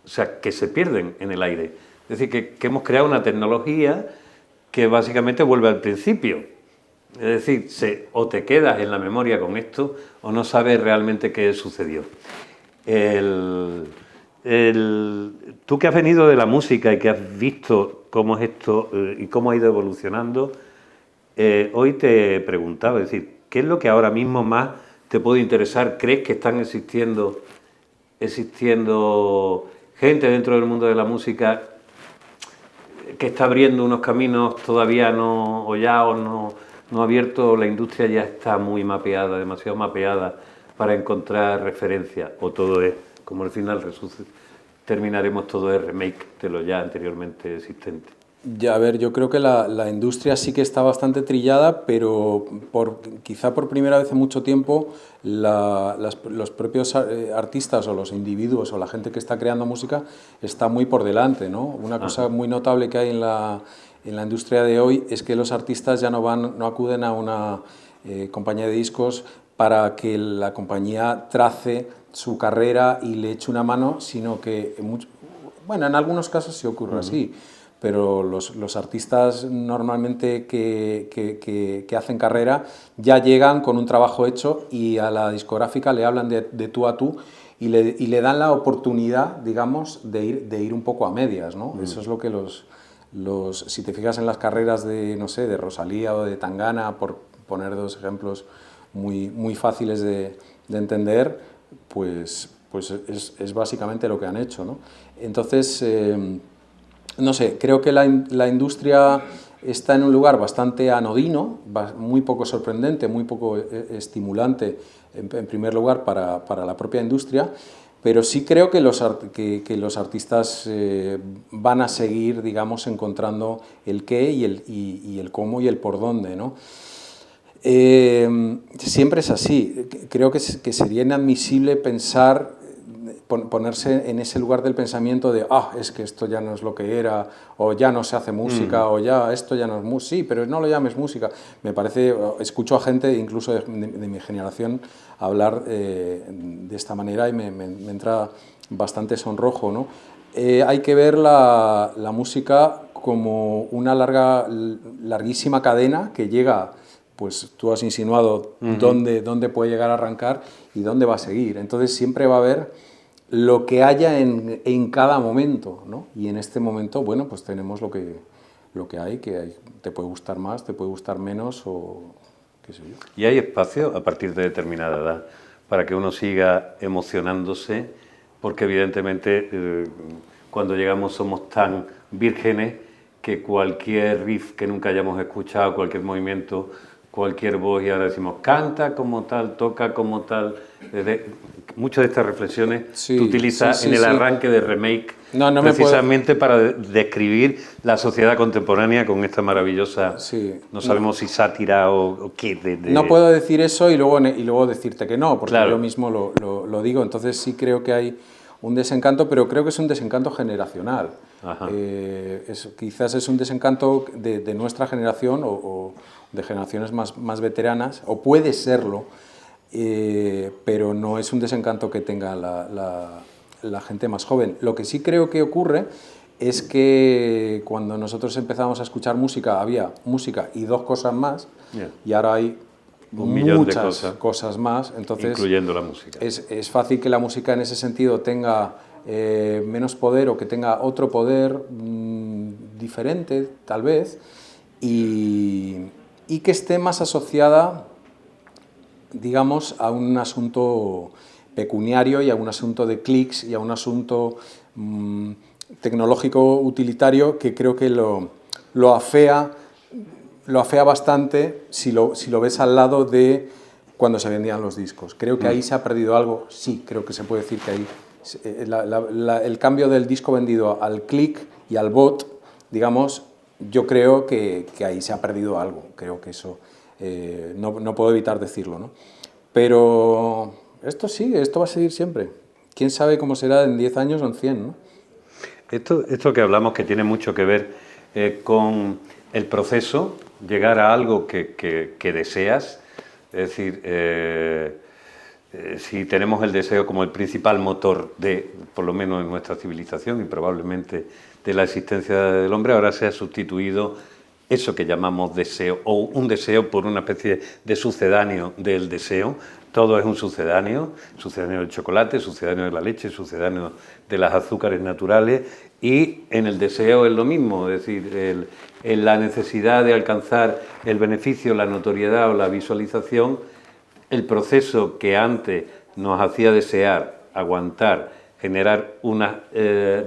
O sea, que se pierden en el aire. Es decir, que hemos creado una tecnología que básicamente vuelve al principio. Es decir, o te quedas en la memoria con esto o no sabes realmente qué sucedió. Tú que has venido de la música y que has visto cómo es esto y cómo ha ido evolucionando, hoy te preguntaba, es decir, ¿qué es lo que ahora mismo más te puede interesar? ¿Crees que están existiendo gente dentro del mundo de la música que está abriendo unos caminos todavía no abierto? La industria ya está muy mapeada, demasiado mapeada para encontrar referencias, o todo es, como al final terminaremos todo es remake de lo ya anteriormente existente. Ya, a ver, yo creo que la industria sí que está bastante trillada, pero quizá por primera vez en mucho tiempo los propios artistas o los individuos o la gente que está creando música está muy por delante, ¿no? Una cosa muy notable que hay en la industria de hoy es que los artistas ya no acuden a una compañía de discos para que la compañía trace su carrera y le eche una mano, sino que, en algunos casos sí ocurre así, pero los artistas normalmente que hacen carrera ya llegan con un trabajo hecho y a la discográfica le hablan de tú a tú y le dan la oportunidad, digamos, de ir un poco a medias, ¿no? Eso es lo que si te fijas en las carreras de, no sé, de Rosalía o de Tangana, por poner 2 ejemplos muy fáciles de entender, pues es básicamente lo que han hecho, ¿no? Entonces, no sé, creo que la industria está en un lugar bastante anodino, muy poco sorprendente, muy poco estimulante, en primer lugar, para la propia industria, pero sí creo que los artistas van a seguir, digamos, encontrando el qué y el cómo y el por dónde, ¿no? Siempre es así. Creo que sería inadmisible ponerse en ese lugar del pensamiento de es que esto ya no es lo que era, o ya no se hace música, o ya esto ya no es música. Sí, pero no lo llames música. Me parece, escucho a gente, incluso de mi generación, hablar de esta manera y me entra bastante sonrojo, ¿no? Hay que ver la música como una larguísima cadena que llega, pues tú has insinuado dónde puede llegar a arrancar y dónde va a seguir. Entonces siempre va a haber lo que haya en cada momento, ¿no? Y en este momento, bueno, pues tenemos lo que hay, te puede gustar más, te puede gustar menos o qué sé yo. ¿Y hay espacio a partir de determinada edad para que uno siga emocionándose? Porque evidentemente cuando llegamos somos tan vírgenes que cualquier riff que nunca hayamos escuchado, cualquier movimiento, cualquier voz, y ahora decimos canta como tal, toca como tal. Muchas de estas reflexiones tú utilizas en el arranque de Remake precisamente para describir la sociedad contemporánea con esta maravillosa, no sabemos si sátira o qué. No puedo decir eso y luego decirte que no, porque yo mismo lo digo. Entonces sí creo que hay un desencanto, pero creo que es un desencanto generacional. Quizás es un desencanto de nuestra generación o de generaciones más veteranas, o puede serlo, pero no es un desencanto que tenga la gente más joven. Lo que sí creo que ocurre es que cuando nosotros empezamos a escuchar música, había música y 2 cosas más, y ahora hay un millón muchas de cosas más, entonces incluyendo la música. Es fácil que la música en ese sentido tenga menos poder o que tenga otro poder diferente, tal vez, y que esté más asociada, digamos, a un asunto pecuniario y a un asunto de clics y a un asunto tecnológico utilitario que creo que lo afea bastante si lo ves al lado de cuando se vendían los discos. Creo que ahí se ha perdido algo, sí, creo que se puede decir que ahí el cambio del disco vendido al click y al bot, digamos, yo creo que ahí se ha perdido algo, creo que eso no puedo evitar decirlo, ¿no? Pero esto sigue, esto va a seguir siempre. ¿Quién sabe cómo será en 10 años o en 100, ¿no? Esto que hablamos que tiene mucho que ver con el proceso, llegar a algo que deseas, es decir, si tenemos el deseo como el principal motor de, por lo menos en nuestra civilización y probablemente de la existencia del hombre, ahora se ha sustituido eso que llamamos deseo, o un deseo por una especie de sucedáneo del deseo. Todo es un sucedáneo del chocolate, sucedáneo de la leche, sucedáneo de los azúcares naturales, y en el deseo es lo mismo, es decir, en la necesidad de alcanzar el beneficio, la notoriedad o la visualización, el proceso que antes nos hacía desear, aguantar, generar una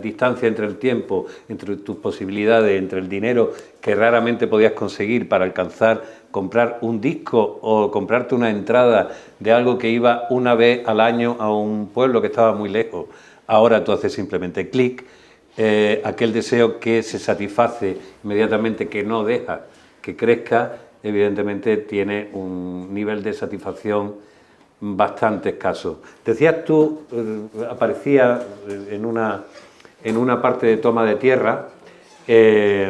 distancia entre el tiempo, entre tus posibilidades, entre el dinero que raramente podías conseguir para alcanzar, comprar un disco o comprarte una entrada de algo que iba una vez al año a un pueblo que estaba muy lejos. Ahora tú haces simplemente clic, aquel deseo que se satisface inmediatamente, que no deja que crezca, evidentemente tiene un nivel de satisfacción bastante escaso. Decías tú, aparecía en una parte de Toma de Tierra, que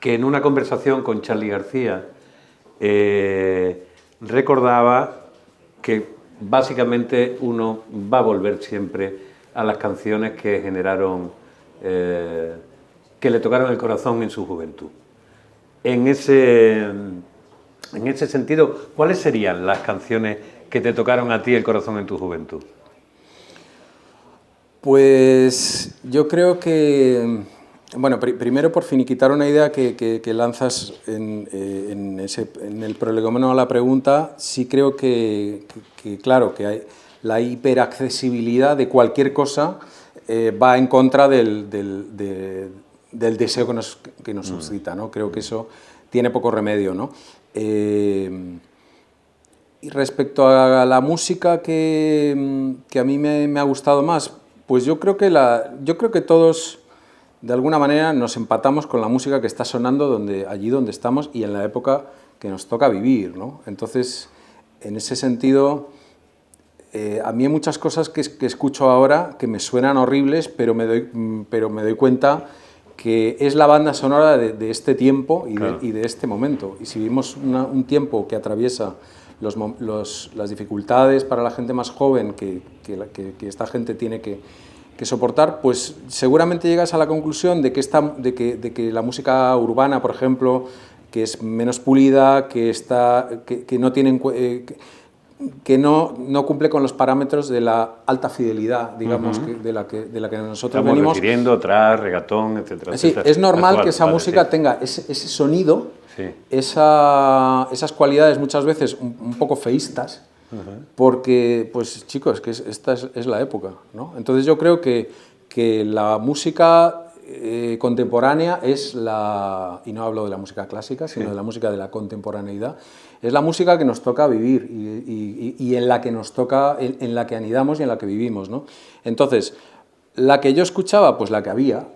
en una conversación con Charly García recordaba que básicamente uno va a volver siempre a las canciones que generaron, que le tocaron el corazón en su juventud. En ese sentido, ¿cuáles serían las canciones que te tocaron a ti el corazón en tu juventud? Pues yo creo que, bueno, primero por finiquitar una idea que lanzas en el prolegómeno a la pregunta, sí creo que claro, que hay la hiperaccesibilidad de cualquier cosa va en contra del deseo que nos suscita, ¿no? Creo que eso tiene poco remedio, ¿no? Y respecto a la música que a mí me ha gustado más, pues yo creo que todos de alguna manera nos empatamos con la música que está sonando allí donde estamos y en la época que nos toca vivir, ¿no? Entonces, en ese sentido, a mí hay muchas cosas que escucho ahora que me suenan horribles, pero me doy cuenta que es la banda sonora de este tiempo y de este momento. Y si vivimos un tiempo que atraviesa las dificultades para la gente más joven que esta gente tiene que soportar, pues seguramente llegas a la conclusión de que la música urbana, por ejemplo, que es menos pulida, que no tienen... que no cumple con los parámetros de la alta fidelidad, digamos, de la que nosotros Estamos venimos. refiriendo trap, reggaetón, etcétera. Sí, etcétera. es normal Actual, que esa música tenga ese sonido, sí, esas cualidades muchas veces un poco feístas, porque, pues chicos, que esta es la época, ¿no? Entonces yo creo que la música contemporánea es y no hablo de la música clásica, sino de la música de la contemporaneidad, es la música que nos toca vivir y en la que nos toca, en la que anidamos y en la que vivimos, ¿no? Entonces, la que yo escuchaba, pues la que había.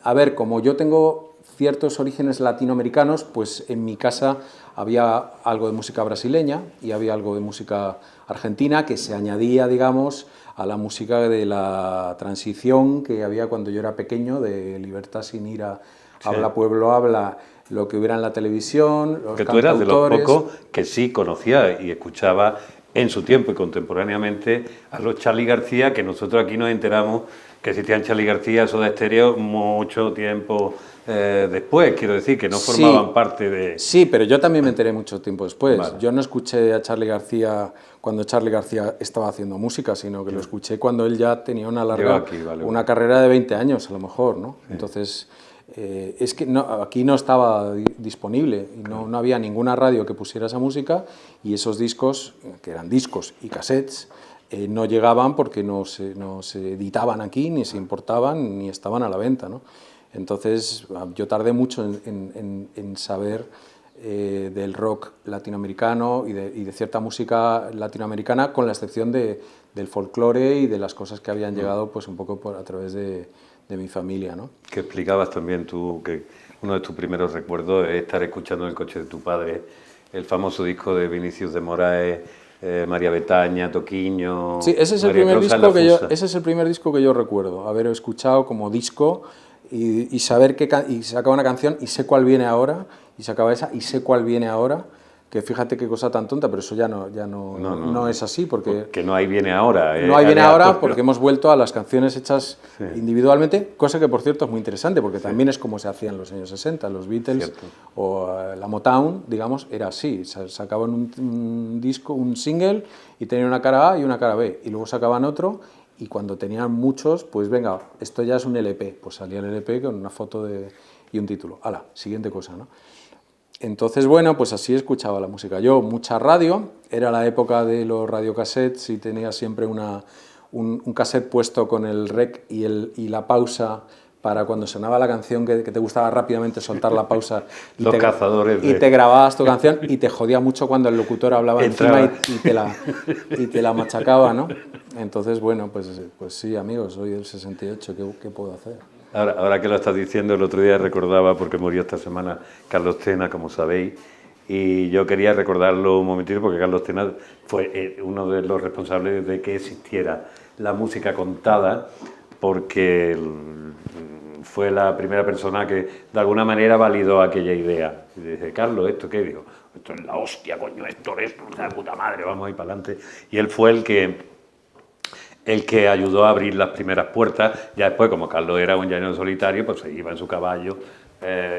A ver, como yo tengo ciertos orígenes latinoamericanos, pues en mi casa había algo de música brasileña y había algo de música argentina que se añadía, digamos, a la música de la transición que había cuando yo era pequeño, de Libertad sin ira, Habla Pueblo Habla, lo que hubiera en la televisión, los que tú eras de los cantautores. pocos que sí conocía y escuchaba en su tiempo y contemporáneamente a los Charly García, que nosotros aquí nos enteramos que existían Charly García, Soda Stereo, mucho tiempo después, quiero decir, que no formaban parte de... Sí, pero yo también me enteré mucho tiempo después. Vale. Yo no escuché a Charly García cuando Charly García estaba haciendo música, sino que lo escuché cuando él ya tenía una larga, una carrera de 20 años a lo mejor, ¿no? Sí. Entonces, es que aquí no estaba disponible, y no había ninguna radio que pusiera esa música, y esos discos, que eran discos y cassettes, no llegaban porque no se editaban aquí, ni se importaban, ni estaban a la venta, ¿no? Entonces yo tardé mucho en saber del rock latinoamericano y de cierta música latinoamericana, con la excepción del folclore y de las cosas que habían llegado pues un poco a través de mi familia, ¿no? Que explicabas también tú que uno de tus primeros recuerdos es estar escuchando en el coche de tu padre el famoso disco de Vinicius de Moraes, María Betaña, Toquiño... Sí, ese es el primer disco que yo recuerdo, haber escuchado como disco y saber y se acaba una canción y sé cuál viene ahora, y se acaba esa y sé cuál viene ahora, que fíjate qué cosa tan tonta, pero eso ya no es así, porque no hay viene ahora. No hay viene ahora porque hemos vuelto a las canciones hechas individualmente, cosa que por cierto es muy interesante, porque también es como se hacía en los años 60, los Beatles o la Motown, digamos, era así, sacaban un disco, un single, y tenían una cara A y una cara B, y luego sacaban otro, y cuando tenían muchos, pues venga, esto ya es un LP, pues salía el LP con una foto y un título. ¡Hala! Siguiente cosa, ¿no? Entonces, bueno, pues así escuchaba la música. Yo, mucha radio, era la época de los radiocassettes y tenía siempre un cassette puesto con el rec y la pausa para cuando sonaba la canción que te gustaba rápidamente soltar la pausa y te grababas tu canción, y te jodía mucho cuando el locutor hablaba encima y te la machacaba, ¿no? Entonces, bueno, pues sí, amigos, soy del 68, ¿qué puedo hacer? Ahora que lo estás diciendo, el otro día recordaba, porque murió esta semana Carlos Tena, como sabéis, y yo quería recordarlo un momentito, porque Carlos Tena fue uno de los responsables de que existiera la música contada, porque fue la primera persona que de alguna manera validó aquella idea. Y dice, Carlos, ¿esto qué? Digo, esto es la hostia, coño, esto es la puta madre, vamos a ir para adelante. Y él fue el que ayudó a abrir las primeras puertas. Ya después, como Carlos era un llanero solitario, pues se iba en su caballo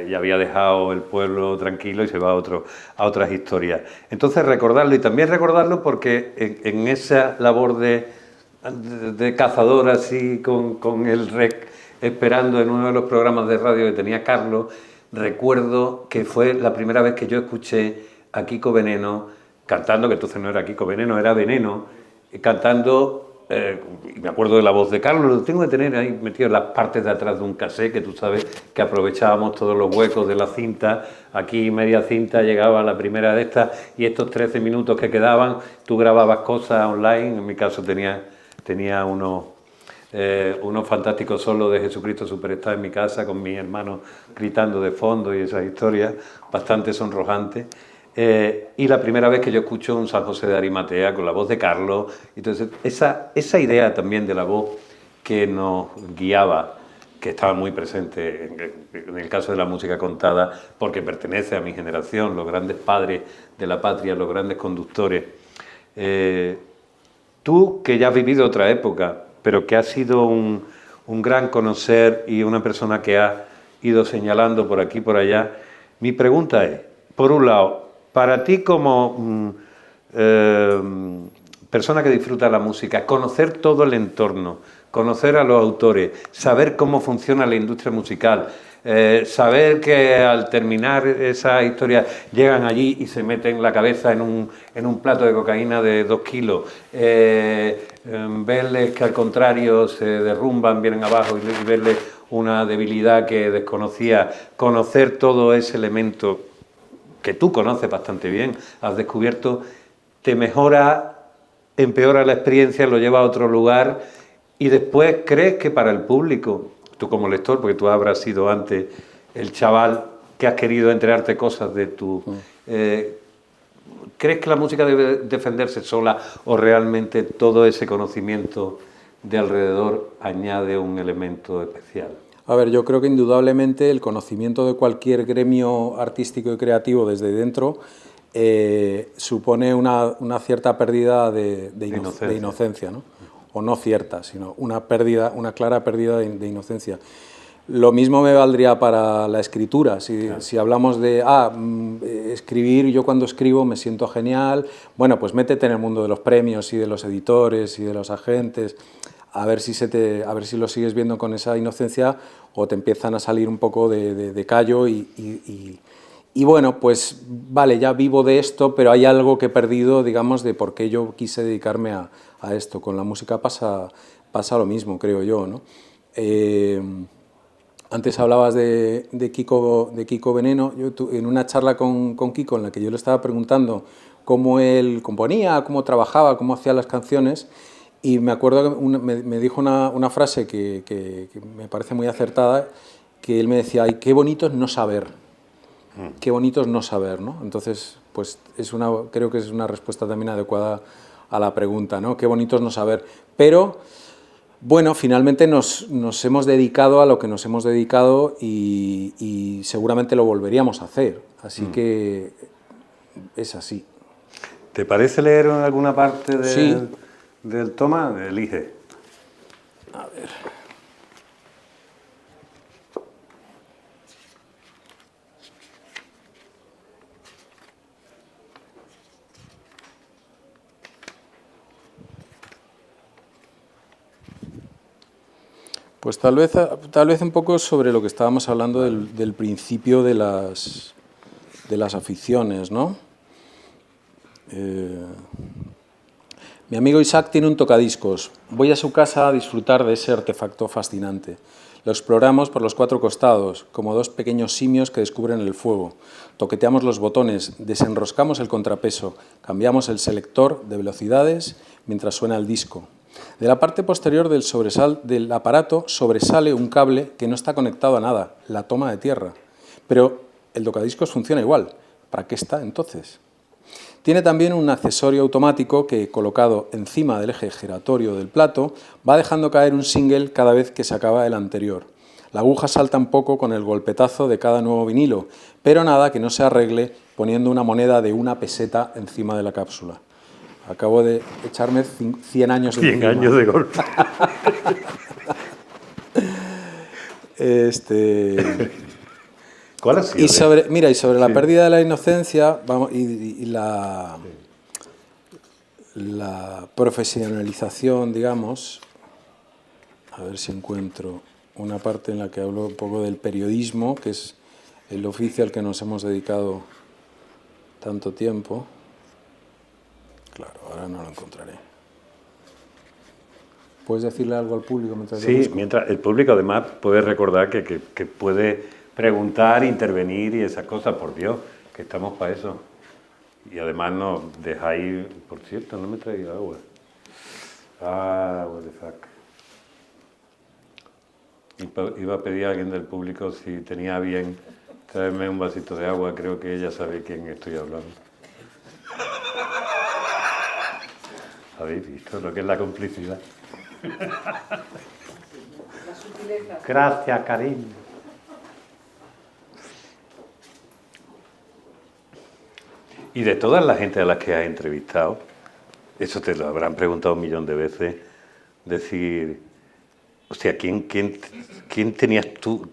y había dejado el pueblo tranquilo y se va a otras historias. Entonces recordarlo, y también recordarlo porque en esa labor de cazador así con el rec, esperando en uno de los programas de radio que tenía Carlos, recuerdo que fue la primera vez que yo escuché a Kiko Veneno cantando, que entonces no era Kiko Veneno, era Veneno, cantando. Me acuerdo de la voz de Carlos, lo tengo que tener ahí metido en las partes de atrás de un cassette, que tú sabes que aprovechábamos todos los huecos de la cinta, aquí media cinta llegaba la primera de estas, y estos 13 minutos que quedaban, tú grababas cosas online. En mi caso tenía unos fantásticos solos de Jesucristo Superstar en mi casa, con mis hermanos gritando de fondo y esas historias bastante sonrojantes. Y la primera vez que yo escucho un San José de Arimatea con la voz de Carlos, entonces esa idea también de la voz que nos guiaba, que estaba muy presente en el caso de la música contada, porque pertenece a mi generación, los grandes padres de la patria, los grandes conductores. Tú, que ya has vivido otra época, pero que has sido un gran conocer y una persona que ha ido señalando por aquí y por allá, mi pregunta es, por un lado, para ti como persona que disfruta la música, conocer todo el entorno, conocer a los autores, saber cómo funciona la industria musical, saber que al terminar esa historia llegan allí y se meten la cabeza en un plato de cocaína de 2 kilos, verles que al contrario se derrumban, vienen abajo, y verles una debilidad que desconocía, conocer todo ese elemento que tú conoces bastante bien, has descubierto, te mejora, empeora la experiencia, lo lleva a otro lugar, y después crees que para el público, tú como lector, porque tú habrás sido antes el chaval que has querido entregarte cosas de tu... ¿Crees que la música debe defenderse sola o realmente todo ese conocimiento de alrededor añade un elemento especial? A ver, yo creo que indudablemente el conocimiento de cualquier gremio artístico y creativo desde dentro supone una cierta pérdida de inocencia, ¿no? O no cierta, sino una clara pérdida de inocencia. Lo mismo me valdría para la escritura. Si hablamos de, escribir, yo cuando escribo me siento genial, bueno, pues métete en el mundo de los premios y de los editores y de los agentes, a ver si lo sigues viendo con esa inocencia o te empiezan a salir un poco de callo y bueno, pues vale, ya vivo de esto, pero hay algo que he perdido, digamos, de por qué yo quise dedicarme a esto. Con la música pasa lo mismo, creo yo, ¿no? Antes hablabas de Kiko Veneno. Yo en una charla con Kiko en la que yo le estaba preguntando cómo él componía, cómo trabajaba, cómo hacía las canciones, y me acuerdo que me dijo una frase que me parece muy acertada, que él me decía, ay, qué bonito es no saber, qué bonito es no saber, ¿no? Entonces, pues creo que es una respuesta también adecuada a la pregunta, ¿no? Qué bonito es no saber, pero... Bueno, finalmente nos hemos dedicado a lo que nos hemos dedicado y seguramente lo volveríamos a hacer. Así que es así. ¿Te parece leer alguna parte Sí. del toma? Elige. A ver. Pues tal vez un poco sobre lo que estábamos hablando del principio de las aficiones, ¿no? Mi amigo Isaac tiene un tocadiscos. Voy a su casa a disfrutar de ese artefacto fascinante. Lo exploramos por los 4 costados, como 2 pequeños simios que descubren el fuego. Toqueteamos los botones, desenroscamos el contrapeso, cambiamos el selector de velocidades mientras suena el disco. De la parte posterior del aparato sobresale un cable que no está conectado a nada, la toma de tierra. Pero el tocadiscos funciona igual. ¿Para qué está entonces? Tiene también un accesorio automático que, colocado encima del eje giratorio del plato, va dejando caer un single cada vez que se acaba el anterior. La aguja salta un poco con el golpetazo de cada nuevo vinilo, pero nada que no se arregle poniendo una moneda de 1 peseta encima de la cápsula. Acabo de echarme 100 años de 100 años de golpe. ¿Cuál ha sido? Y sobre la pérdida de la inocencia y la profesionalización, digamos, a ver si encuentro una parte en la que hablo un poco del periodismo, que es el oficio al que nos hemos dedicado tanto tiempo. Claro, ahora no lo encontraré. ¿Puedes decirle algo al público mientras lo busco? Mientras el público además puede recordar que puede preguntar, intervenir y esas cosas, por Dios, que estamos para eso. Y además nos dejáis, por cierto, no me he traído agua. What the fuck. Iba a pedir a alguien del público si tenía bien traerme un vasito de agua, creo que ella sabe quién estoy hablando. ¿Habéis visto lo que es la complicidad? La sutileza. Gracias, cariño. Y de todas las gente a las que has entrevistado, eso te lo habrán preguntado 1.000.000 de veces, decir, hostia, ¿quién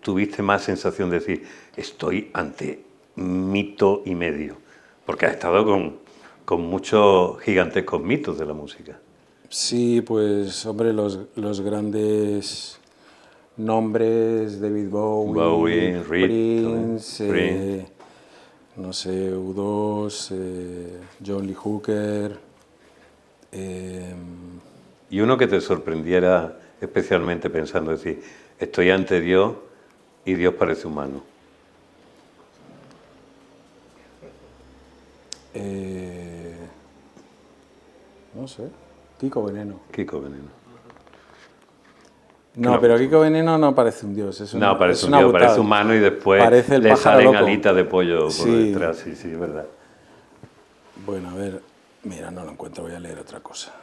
tuviste más sensación de decir, estoy ante mito y medio? Porque has estado con muchos gigantescos mitos de la música. Sí, pues, hombre, los grandes nombres, David Bowie, Prince, no sé, U2, John Lee Hooker. Y uno que te sorprendiera especialmente pensando, decir, estoy ante Dios y Dios parece humano. No sé, Kiko Veneno. Kiko Veneno. No, pero Kiko Veneno no parece un dios. No, parece es un dios, parece humano y después parece el le pájaro salen loco. alitas de pollo por Sí. detrás. Sí, es verdad. Bueno, a ver, mira, no lo encuentro, voy a leer otra cosa.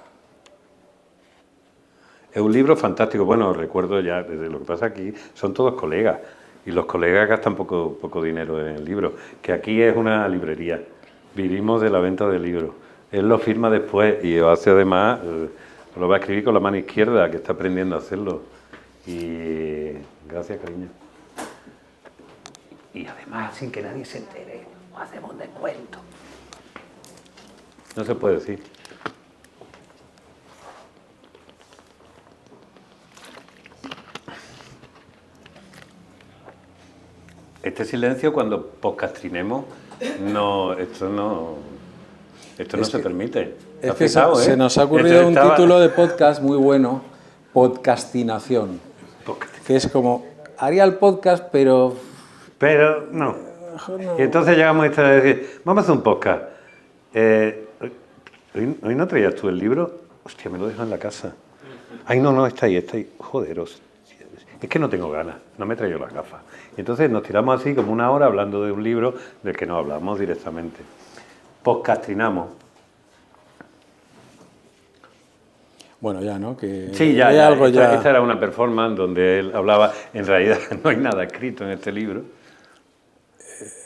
Es un libro fantástico. Bueno, recuerdo ya, desde lo que pasa aquí, son todos colegas. Y los colegas gastan poco dinero en el libro. Que aquí es una librería. Vivimos de la venta de libros. Él lo firma después y hace además, lo va a escribir con la mano izquierda, que está aprendiendo a hacerlo. Y gracias, cariño. Y además, sin que nadie se entere, hacemos un descuento. No se puede decir. Este silencio, cuando podcastrinemos, esto no se permite. Es que se nos ha ocurrido un título de podcast muy bueno, Podcastinación, que es como, haría el podcast, pero... Pero no. Y entonces llegamos a decir, vamos a hacer un podcast. ¿Hoy no traías tú el libro? Hostia, me lo dejo en la casa. Ay, no, está ahí. Joder, hostia. Es que no tengo ganas, no me he traído las gafas. Y entonces nos tiramos así como una hora hablando de un libro del que no hablamos directamente. Podcastrinamos. Bueno, ya, ¿no? Que Sí, ya. Algo Esta era una performance donde él hablaba, en realidad no hay nada escrito en este libro.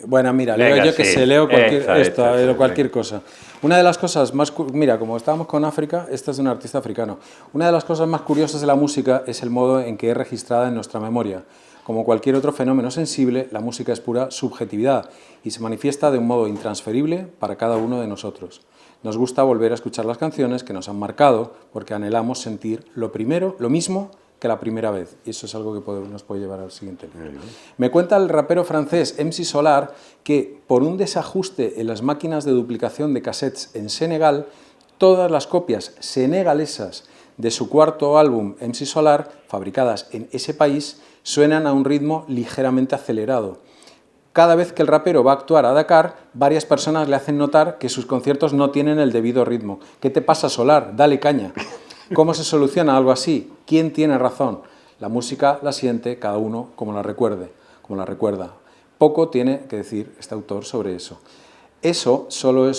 Bueno, mira, Venga, leo yo que sí. se leo Esta, cualquier cosa. Una de las cosas más... Mira, como estábamos con África, esta es de un artista africano. Una de las cosas más curiosas de la música es el modo en que es registrada en nuestra memoria. Como cualquier otro fenómeno sensible, la música es pura subjetividad y se manifiesta de un modo intransferible para cada uno de nosotros. Nos gusta volver a escuchar las canciones que nos han marcado porque anhelamos sentir lo mismo que la primera vez. Y eso es algo que nos puede llevar al siguiente libro. Me cuenta el rapero francés MC Solar que por un desajuste en las máquinas de duplicación de cassettes en Senegal, todas las copias senegalesas de su cuarto álbum MC Solar, fabricadas en ese país, suenan a un ritmo ligeramente acelerado. Cada vez que el rapero va a actuar a Dakar, varias personas le hacen notar que sus conciertos no tienen el debido ritmo. ¿Qué te pasa, Solar? Dale caña. ¿Cómo se soluciona algo así? ¿Quién tiene razón? La música la siente cada uno como la recuerda. Poco tiene que decir este autor sobre eso. Este solo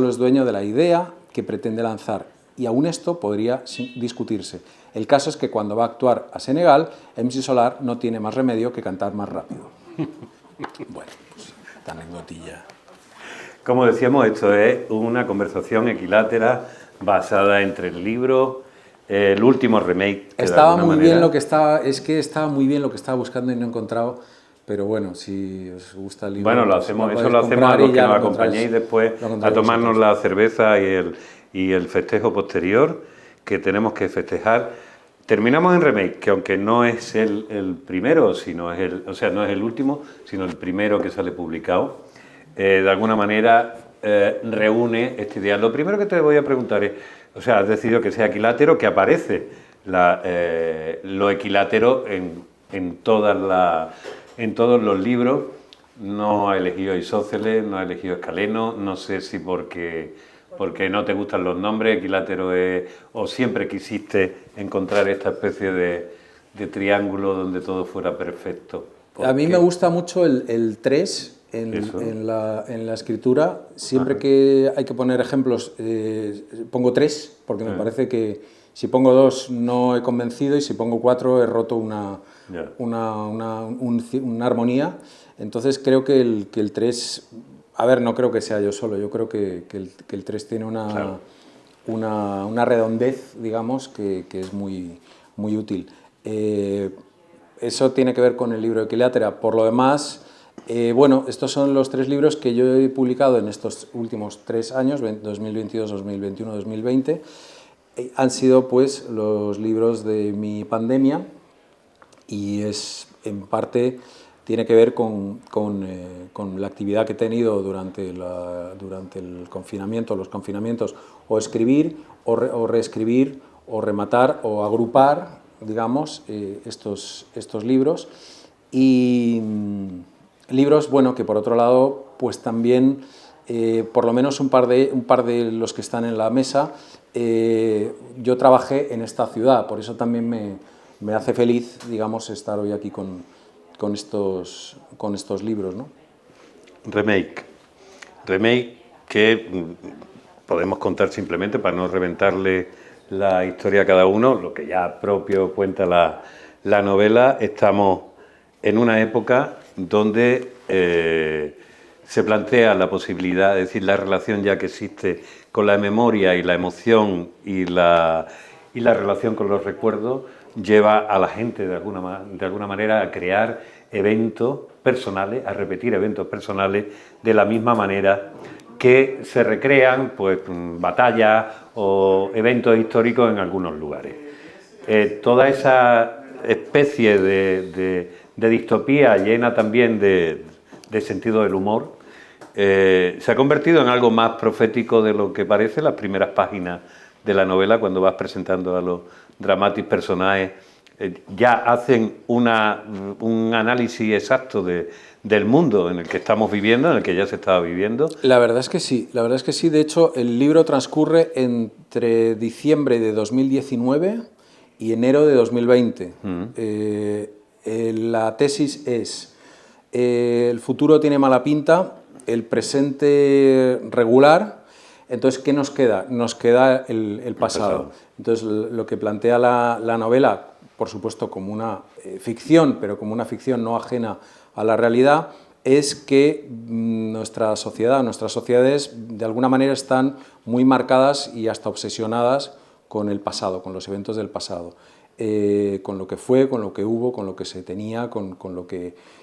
es dueño de la idea que pretende lanzar, y aún esto podría discutirse. El caso es que cuando va a actuar a Senegal, MC Solar no tiene más remedio que cantar más rápido. Bueno, pues esta aneccdotilla. Como decíamos, esto es una conversación equilátera basada entre el libro, el último remake. Estaba muy bien lo que estaba buscando y no he encontrado, pero bueno, si os gusta el libro... Bueno, lo hacemos a los que nos acompañéis después a tomarnos la cerveza y el festejo posterior que tenemos que festejar. Terminamos en remake, que aunque no es el primero, no es el último, sino el primero que sale publicado, de alguna manera reúne este ideal. Lo primero que te voy a preguntar es, has decidido que sea equilátero, que aparece lo equilátero en todos los libros. No ha elegido a Isósceles, no ha elegido a Escaleno, no sé si porque no te gustan los nombres, equilátero o siempre quisiste encontrar esta especie de triángulo donde todo fuera perfecto. A mí me gusta mucho el 3 en la escritura. Siempre que hay que poner ejemplos, pongo 3, porque me parece que si pongo 2 no he convencido y si pongo 4 he roto una armonía. Entonces creo que el 3... A ver, no creo que sea yo solo, yo creo que el 3 tiene una redondez, digamos, que es muy, muy útil. Eso tiene que ver con el libro Equilátera. Por lo demás, bueno, estos son los 3 libros que yo he publicado en estos últimos 3 años, 2022, 2021, 2020. Han sido, pues, los libros de mi pandemia y es, en parte... tiene que ver con la actividad que he tenido durante el confinamiento, los confinamientos, o escribir, o reescribir, o rematar, o agrupar, digamos, estos libros. Y libros, bueno, que por otro lado, pues también, por lo menos un par de los que están en la mesa, yo trabajé en esta ciudad, por eso también me hace feliz, digamos, estar hoy aquí con estos libros, ¿no? Remake que podemos contar simplemente para no reventarle la historia a cada uno, lo que ya propio cuenta la novela. Estamos en una época donde se plantea la posibilidad, es decir, la relación ya que existe con la memoria y la emoción y la relación con los recuerdos, lleva a la gente de alguna manera a crear eventos personales, a repetir eventos personales de la misma manera que se recrean pues batallas o eventos históricos en algunos lugares. Toda esa especie de distopía llena también de sentido del humor se ha convertido en algo más profético de lo que parece. Las primeras páginas de la novela, cuando vas presentando a los dramáticos personajes, ya hacen un análisis exacto del mundo en el que estamos viviendo, en el que ya se estaba viviendo. La verdad es que sí. De hecho, el libro transcurre entre diciembre de 2019 y enero de 2020. La tesis es, el futuro tiene mala pinta, el presente regular. Entonces, ¿qué nos queda? Nos queda el pasado. Entonces, lo que plantea la novela, por supuesto como una ficción, pero como una ficción no ajena a la realidad, es que nuestras sociedades de alguna manera están muy marcadas y hasta obsesionadas con el pasado, con los eventos del pasado, con lo que fue, con lo que hubo, con lo que se tenía,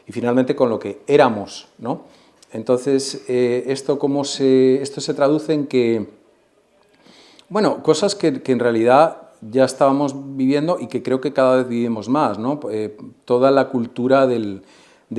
y finalmente con lo que éramos, ¿no? Entonces, esto se traduce en que, bueno, cosas que en realidad ya estábamos viviendo y que creo que cada vez vivimos más, ¿no? Toda la cultura del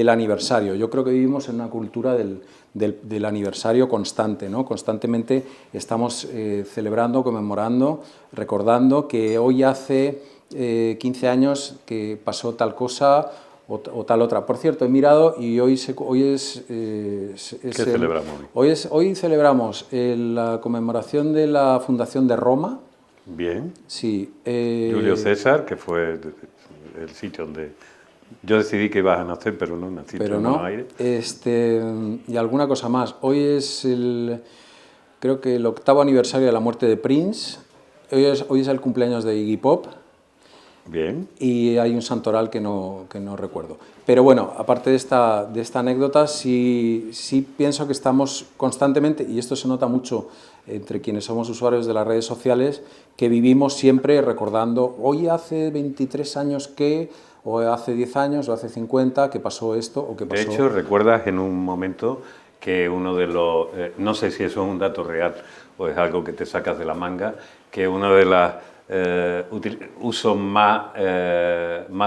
aniversario. Yo creo que vivimos en una cultura del aniversario constante, ¿no? Constantemente estamos celebrando, conmemorando, recordando que hoy hace 15 años que pasó tal cosa o tal otra. Por cierto, he mirado y hoy es ¿Qué celebramos hoy? Hoy celebramos la conmemoración de la fundación de Roma. Bien. Sí. Julio César, que fue el sitio donde yo decidí que ibas a nacer, pero no naciste en Buenos Aires. Y alguna cosa más. Hoy es creo que el 8º aniversario de la muerte de Prince. Hoy es el cumpleaños de Iggy Pop. Bien. Y hay un santoral que no recuerdo. Pero bueno, aparte de esta anécdota, sí pienso que estamos constantemente, y esto se nota mucho entre quienes somos usuarios de las redes sociales, que vivimos siempre recordando, hoy hace 23 años que, o hace 10 años, o hace 50, que pasó esto, o que pasó... De hecho, recuerdas en un momento que uno de los... no sé si eso es un dato real o es algo que te sacas de la manga, que uno de los usos más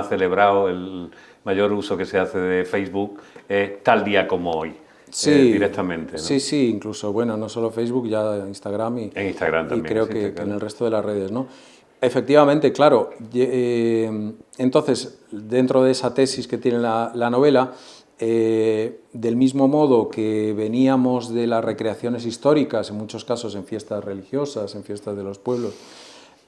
celebrados, el mayor uso que se hace de Facebook, es tal día como hoy. Sí, directamente, ¿no? Sí, incluso, bueno, no solo Facebook, ya Instagram y, en Instagram también, y creo que en el resto de las redes, ¿no? Efectivamente, claro. Entonces, dentro de esa tesis que tiene la novela, del mismo modo que veníamos de las recreaciones históricas, en muchos casos en fiestas religiosas, en fiestas de los pueblos,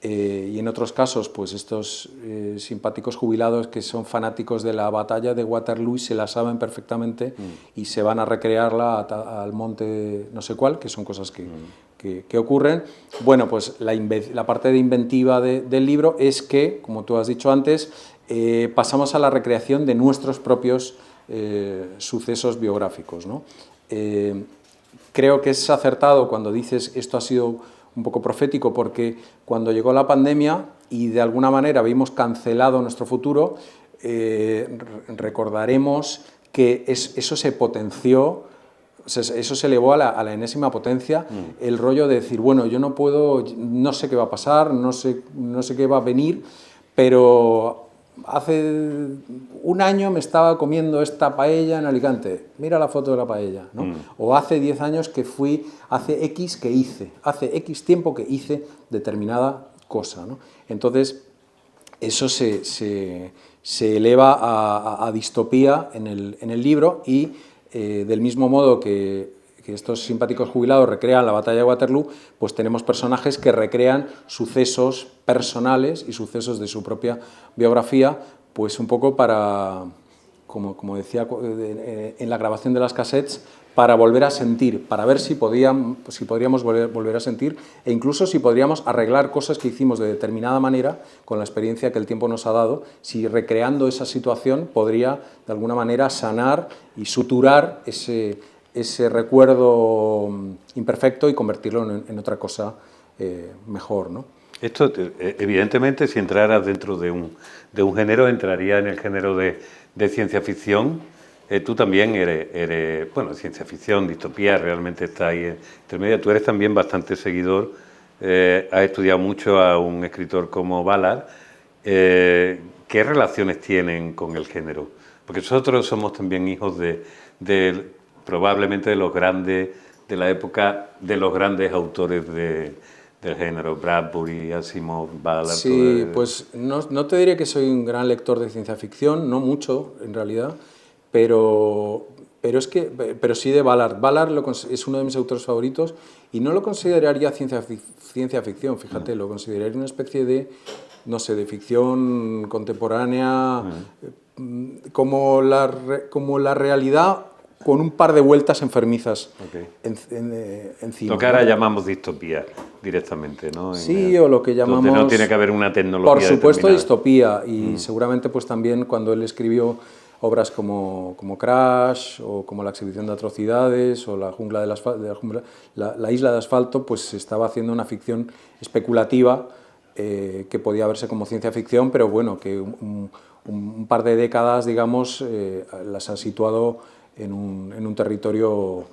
y en otros casos, pues estos simpáticos jubilados que son fanáticos de la batalla de Waterloo y se la saben perfectamente y se van a recrearla al monte no sé cuál, que son cosas que ocurren. Bueno, pues la parte de inventiva del libro es que, como tú has dicho antes, pasamos a la recreación de nuestros propios sucesos biográficos, ¿no? Creo que es acertado cuando dices esto ha sido un poco profético, porque cuando llegó la pandemia y de alguna manera vimos cancelado nuestro futuro, recordaremos que eso se potenció, eso se elevó a la enésima potencia, el rollo de decir, bueno, yo no puedo, no sé qué va a pasar, no sé qué va a venir, pero hace un año me estaba comiendo esta paella en Alicante, mira la foto de la paella, ¿no? O hace 10 años que fui, hace X tiempo que hice determinada cosa, ¿no? Entonces, eso se eleva a distopía en el libro y del mismo modo que estos simpáticos jubilados recrean la batalla de Waterloo, pues tenemos personajes que recrean sucesos personales y sucesos de su propia biografía, pues un poco para, como decía en la grabación de las cassettes, para volver a sentir, para ver si podríamos volver a sentir e incluso si podríamos arreglar cosas que hicimos de determinada manera con la experiencia que el tiempo nos ha dado, si recreando esa situación podría de alguna manera sanar y suturar ese recuerdo imperfecto y convertirlo en otra cosa mejor, ¿no? Esto, evidentemente, si entraras dentro de un género, entraría en el género de ciencia ficción. Tú también eres, bueno, ciencia ficción, distopía, realmente está ahí intermedia. Tú eres también bastante seguidor, has estudiado mucho a un escritor como Ballard. ¿Qué relaciones tienen con el género? Porque nosotros somos también hijos probablemente de los grandes, de la época de los grandes autores del género, Bradbury, Asimov, Ballard. Sí, pues no te diré que soy un gran lector de ciencia ficción, no mucho en realidad, pero sí de Ballard. Ballard es uno de mis autores favoritos y no lo consideraría ciencia ficción, fíjate, lo consideraría una especie de, no sé, de ficción contemporánea, como la realidad con un par de vueltas enfermizas encima. Lo que ahora llamamos distopía directamente, ¿no? Sí, o lo que llamamos... Donde no tiene que haber una tecnología por supuesto, determinada. distopía, y seguramente pues también cuando él escribió obras como Crash, o como La exhibición de atrocidades, o La isla de asfalto, pues estaba haciendo una ficción especulativa que podía verse como ciencia ficción, pero bueno, que un par de décadas, digamos, las ha situado en un territorio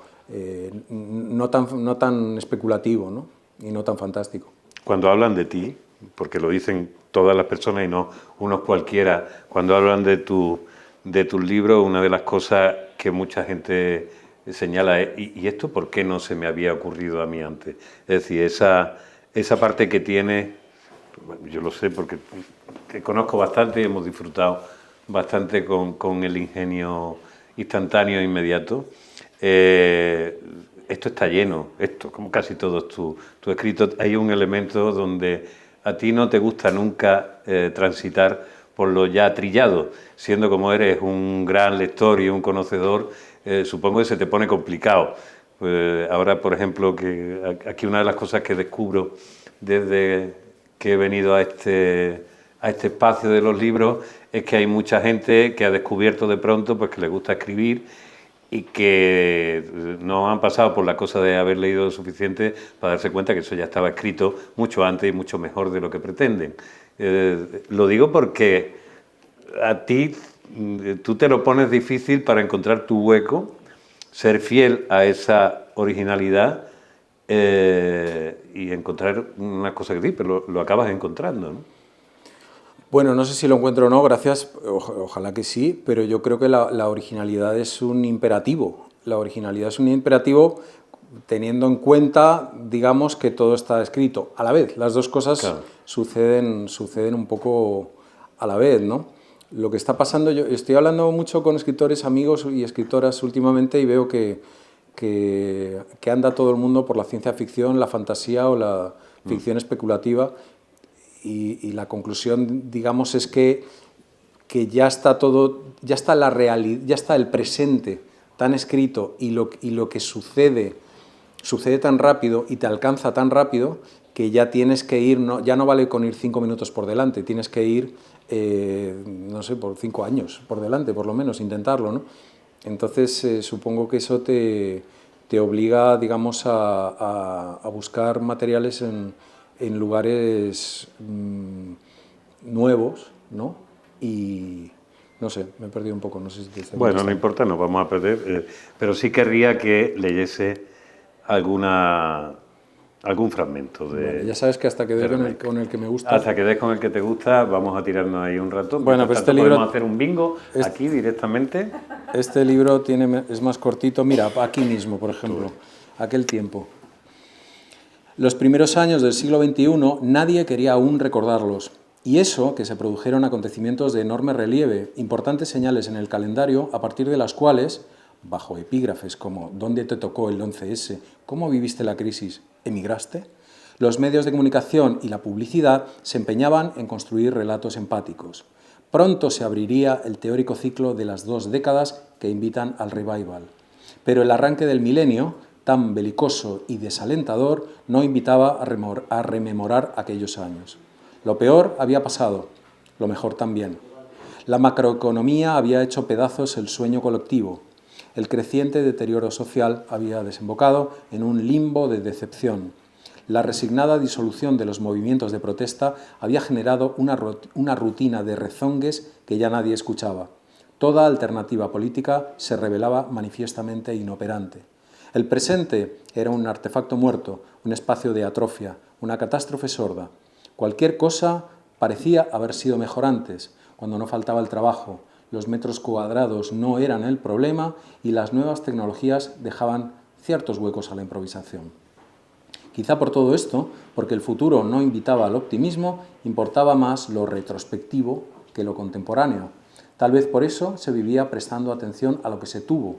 no tan especulativo, ¿no? Y no tan fantástico. Cuando hablan de ti, porque lo dicen todas las personas y no unos cualquiera, cuando hablan de tus libros, una de las cosas que mucha gente señala es ¿y esto por qué no se me había ocurrido a mí antes? Es decir, esa parte que tiene, yo lo sé porque te conozco bastante y hemos disfrutado bastante con el ingenio instantáneo e inmediato. Esto está lleno, como casi todos tus escritos, hay un elemento donde a ti no te gusta nunca transitar por lo ya trillado, siendo como eres un gran lector y un conocedor, supongo que se te pone complicado. Ahora, por ejemplo, que aquí una de las cosas que descubro desde que he venido a este espacio de los libros es que hay mucha gente que ha descubierto de pronto pues, que le gusta escribir y que no han pasado por la cosa de haber leído lo suficiente para darse cuenta que eso ya estaba escrito mucho antes y mucho mejor de lo que pretenden. Lo digo porque a ti, tú te lo pones difícil para encontrar tu hueco, ser fiel a esa originalidad y encontrar unas cosas que sí, pero lo acabas encontrando, ¿no? Bueno, no sé si lo encuentro o no, gracias, ojalá que sí, pero yo creo que la originalidad es un imperativo. La originalidad es un imperativo teniendo en cuenta, digamos, que todo está escrito a la vez. Las dos cosas claro. suceden un poco a la vez, ¿no? Lo que está pasando, yo estoy hablando mucho con escritores, amigos y escritoras últimamente y veo que anda todo el mundo por la ciencia ficción, la fantasía o la ficción especulativa. Y la conclusión, digamos, es que ya está todo, ya está la realidad, ya está el presente tan escrito y lo que sucede tan rápido y te alcanza tan rápido que ya tienes que ir, ya no vale con ir 5 minutos por delante, tienes que ir, no sé, por 5 años por delante, por lo menos, intentarlo, ¿no? Entonces, supongo que eso te obliga, digamos, a buscar materiales en lugares nuevos, ¿no? Y no sé, me he perdido un poco, no sé si te está Bueno, no importa, nos vamos a perder, pero sí querría que leyese algún fragmento de... Bueno, ya sabes que hasta que dé con el que me gusta... Hasta que des con el que te gusta, vamos a tirarnos ahí un rato. Bueno, pues este libro... Podemos hacer un bingo aquí directamente. Este libro es más cortito, mira, aquí mismo, por ejemplo, aquel tiempo. Los primeros años del siglo XXI nadie quería aún recordarlos, y eso que se produjeron acontecimientos de enorme relieve, importantes señales en el calendario a partir de las cuales, bajo epígrafes como ¿dónde te tocó el 11S? ¿Cómo viviste la crisis? ¿Emigraste? Los medios de comunicación y la publicidad se empeñaban en construir relatos empáticos. Pronto se abriría el teórico ciclo de las 2 décadas que invitan al revival. Pero el arranque del milenio, tan belicoso y desalentador, no invitaba a rememorar aquellos años. Lo peor había pasado, lo mejor también. La macroeconomía había hecho pedazos el sueño colectivo. El creciente deterioro social había desembocado en un limbo de decepción. La resignada disolución de los movimientos de protesta había generado una rutina de rezongues que ya nadie escuchaba. Toda alternativa política se revelaba manifiestamente inoperante. El presente era un artefacto muerto, un espacio de atrofia, una catástrofe sorda. Cualquier cosa parecía haber sido mejor antes, cuando no faltaba el trabajo, los metros cuadrados no eran el problema y las nuevas tecnologías dejaban ciertos huecos a la improvisación. Quizá por todo esto, porque el futuro no invitaba al optimismo, importaba más lo retrospectivo que lo contemporáneo. Tal vez por eso se vivía prestando atención a lo que se tuvo,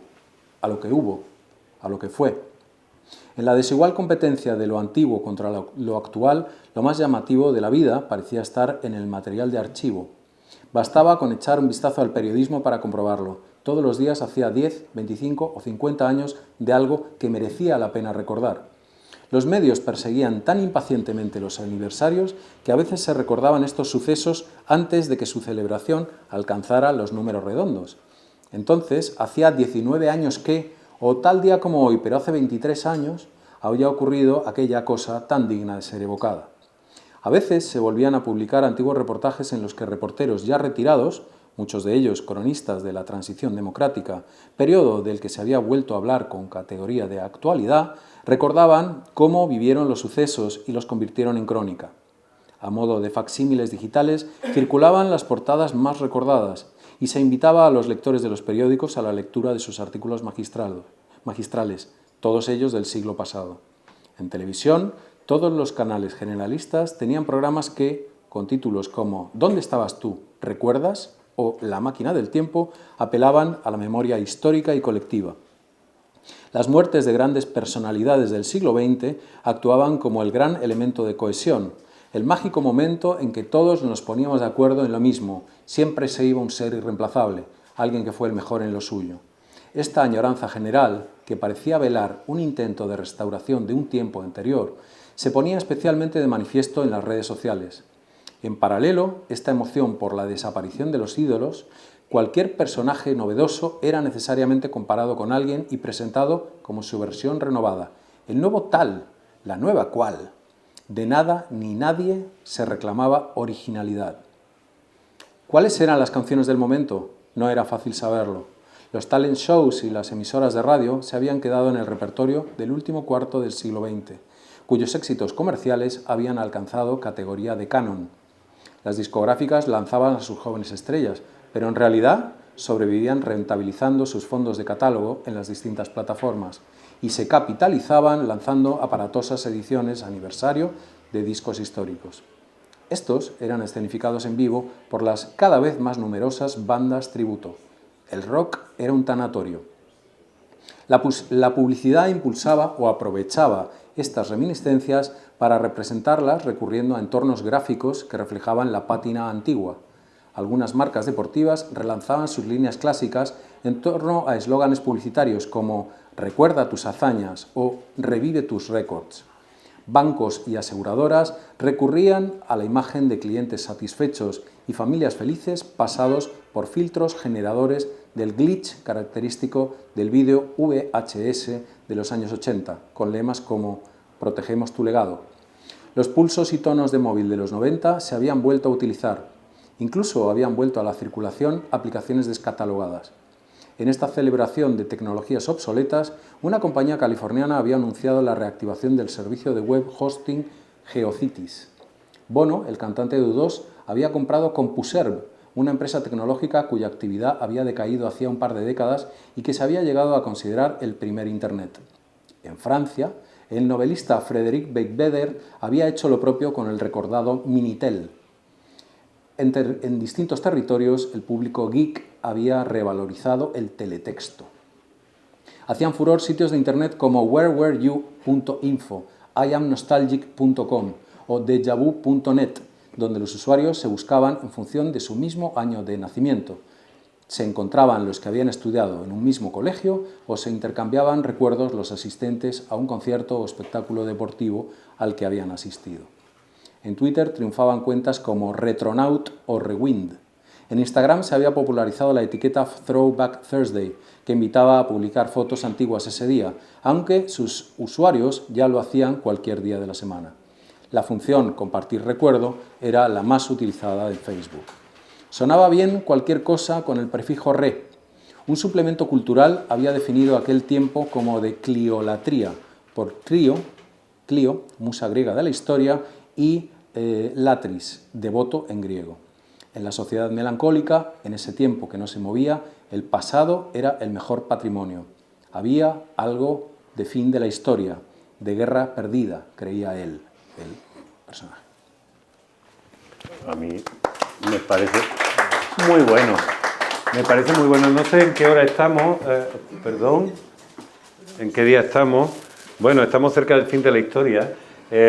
a lo que hubo, a lo que fue. En la desigual competencia de lo antiguo contra lo actual, lo más llamativo de la vida parecía estar en el material de archivo. Bastaba con echar un vistazo al periodismo para comprobarlo. Todos los días hacía 10, 25 o 50 años de algo que merecía la pena recordar. Los medios perseguían tan impacientemente los aniversarios que a veces se recordaban estos sucesos antes de que su celebración alcanzara los números redondos. Entonces, hacía 19 años que, o tal día como hoy, pero hace 23 años, había ocurrido aquella cosa tan digna de ser evocada. A veces se volvían a publicar antiguos reportajes en los que reporteros ya retirados, muchos de ellos cronistas de la transición democrática, periodo del que se había vuelto a hablar con categoría de actualidad, recordaban cómo vivieron los sucesos y los convirtieron en crónica. A modo de facsímiles digitales circulaban las portadas más recordadas y se invitaba a los lectores de los periódicos a la lectura de sus artículos magistrales, todos ellos del siglo pasado. En televisión, todos los canales generalistas tenían programas que, con títulos como ¿Dónde estabas tú? ¿Recuerdas? O La máquina del tiempo, apelaban a la memoria histórica y colectiva. Las muertes de grandes personalidades del siglo XX actuaban como el gran elemento de cohesión, el mágico momento en que todos nos poníamos de acuerdo en lo mismo, siempre se iba un ser irreemplazable, alguien que fue el mejor en lo suyo. Esta añoranza general, que parecía velar un intento de restauración de un tiempo anterior, se ponía especialmente de manifiesto en las redes sociales. En paralelo, esta emoción por la desaparición de los ídolos, cualquier personaje novedoso era necesariamente comparado con alguien y presentado como su versión renovada. El nuevo tal, la nueva cual. De nada ni nadie se reclamaba originalidad. ¿Cuáles eran las canciones del momento? No era fácil saberlo. Los talent shows y las emisoras de radio se habían quedado en el repertorio del último cuarto del siglo XX, cuyos éxitos comerciales habían alcanzado categoría de canon. Las discográficas lanzaban a sus jóvenes estrellas, pero en realidad sobrevivían rentabilizando sus fondos de catálogo en las distintas plataformas y se capitalizaban lanzando aparatosas ediciones aniversario de discos históricos. Estos eran escenificados en vivo por las cada vez más numerosas bandas tributo. El rock era un tanatorio. La publicidad impulsaba o aprovechaba estas reminiscencias para representarlas recurriendo a entornos gráficos que reflejaban la pátina antigua. Algunas marcas deportivas relanzaban sus líneas clásicas en torno a eslóganes publicitarios como «Recuerda tus hazañas» o «Revive tus récords». Bancos y aseguradoras recurrían a la imagen de clientes satisfechos y familias felices pasados por filtros generadores del glitch característico del vídeo VHS de los años 80, con lemas como «Protegemos tu legado». Los pulsos y tonos de móvil de los 90 se habían vuelto a utilizar. Incluso habían vuelto a la circulación aplicaciones descatalogadas. En esta celebración de tecnologías obsoletas, una compañía californiana había anunciado la reactivación del servicio de web hosting GeoCities. Bono, el cantante de U2, había comprado CompuServe, una empresa tecnológica cuya actividad había decaído hacía un par de décadas y que se había llegado a considerar el primer Internet. En Francia, el novelista Frédéric Beigbeder había hecho lo propio con el recordado Minitel. En distintos territorios, el público geek había revalorizado el teletexto. Hacían furor sitios de internet como wherewere.you.info, iamnostalgic.com o dejavu.net, donde los usuarios se buscaban en función de su mismo año de nacimiento. Se encontraban los que habían estudiado en un mismo colegio o se intercambiaban recuerdos los asistentes a un concierto o espectáculo deportivo al que habían asistido. En Twitter triunfaban cuentas como Retronaut o Rewind. En Instagram se había popularizado la etiqueta Throwback Thursday, que invitaba a publicar fotos antiguas ese día, aunque sus usuarios ya lo hacían cualquier día de la semana. La función Compartir recuerdo era la más utilizada en Facebook. Sonaba bien cualquier cosa con el prefijo re. Un suplemento cultural había definido aquel tiempo como de cliolatría, por Clio, musa griega de la historia, y latris, devoto en griego. En la sociedad melancólica, en ese tiempo que no se movía, el pasado era el mejor patrimonio. Había algo de fin de la historia, de guerra perdida, creía él, el personaje. A mí me parece muy bueno. Me parece muy bueno. No sé en qué hora estamos, perdón, en qué día estamos. Bueno, estamos cerca del fin de la historia.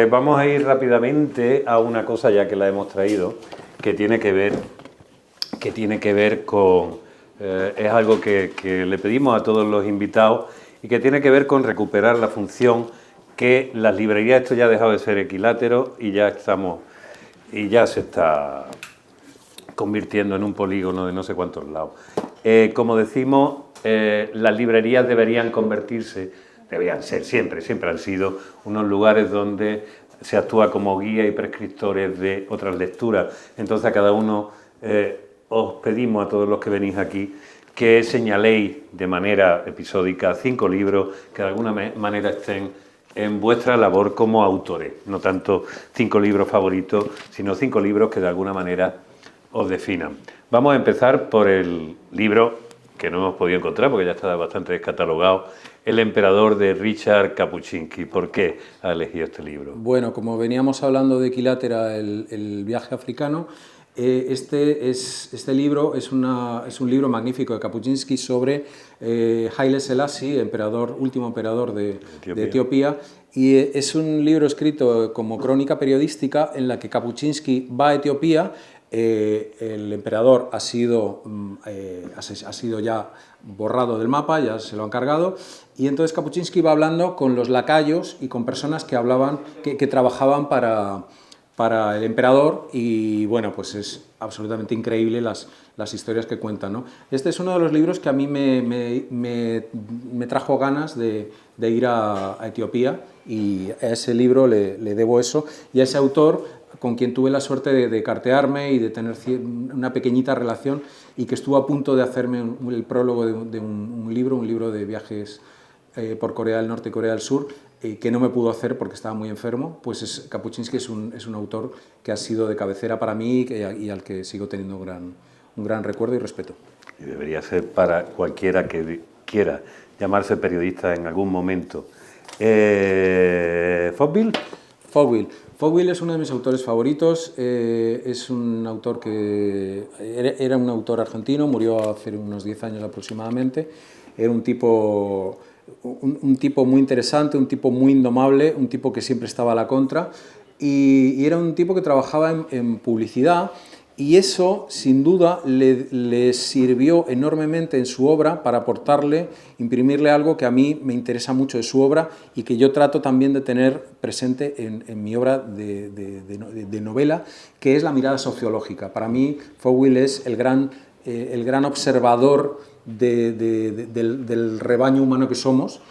Vamos a ir rápidamente a una cosa ya que la hemos traído, que tiene que ver con... es algo que le pedimos a todos los invitados y que tiene que ver con recuperar la función que las librerías, esto ya ha dejado de ser equilátero y ya se está convirtiendo en un polígono de no sé cuántos lados. Como decimos, las librerías deberían ser siempre han sido unos lugares donde se actúa como guía y prescriptores de otras lecturas. Entonces a cada uno os pedimos a todos los que venís aquí que señaléis de manera episódica 5 libros que de alguna manera estén en vuestra labor como autores. No tanto 5 libros favoritos, sino 5 libros que de alguna manera os definan. Vamos a empezar por el libro que no hemos podido encontrar porque ya está bastante descatalogado, El emperador, de Richard Kapuscinski. ¿Por qué ha elegido este libro? Bueno, como veníamos hablando de Equilátera, el viaje africano, este libro es un libro magnífico de Kapuscinski sobre Haile Selassie, último emperador de Etiopía, y es un libro escrito como crónica periodística en la que Kapuscinski va a Etiopía. El emperador ha sido ya borrado del mapa, ya se lo han cargado, y entonces Kapuscinski va hablando con los lacayos y con personas que trabajaban para el emperador, y bueno, pues es absolutamente increíble las historias que cuentan, ¿no? Este es uno de los libros que a mí me trajo ganas de ir a Etiopía, y a ese libro le debo eso, y a ese autor con quien tuve la suerte de cartearme y de tener una pequeñita relación, y que estuvo a punto de hacerme el prólogo de un libro de viajes por Corea del Norte y Corea del Sur, que no me pudo hacer porque estaba muy enfermo. Pues Kapuscinski es un autor que ha sido de cabecera para mí y al que sigo teniendo un gran recuerdo y respeto. Y debería ser para cualquiera que quiera llamarse periodista en algún momento. ¿Fogville? Fogville es uno de mis autores favoritos. Es un autor que era un autor argentino, murió hace unos 10 años aproximadamente. Era un tipo muy interesante, un tipo muy indomable, un tipo que siempre estaba a la contra, y era un tipo que trabajaba en publicidad, y eso sin duda le sirvió enormemente en su obra para aportarle, imprimirle algo que a mí me interesa mucho de su obra y que yo trato también de tener presente en mi obra de novela, que es la mirada sociológica. Para mí Fogville es el gran observador del rebaño humano que somos,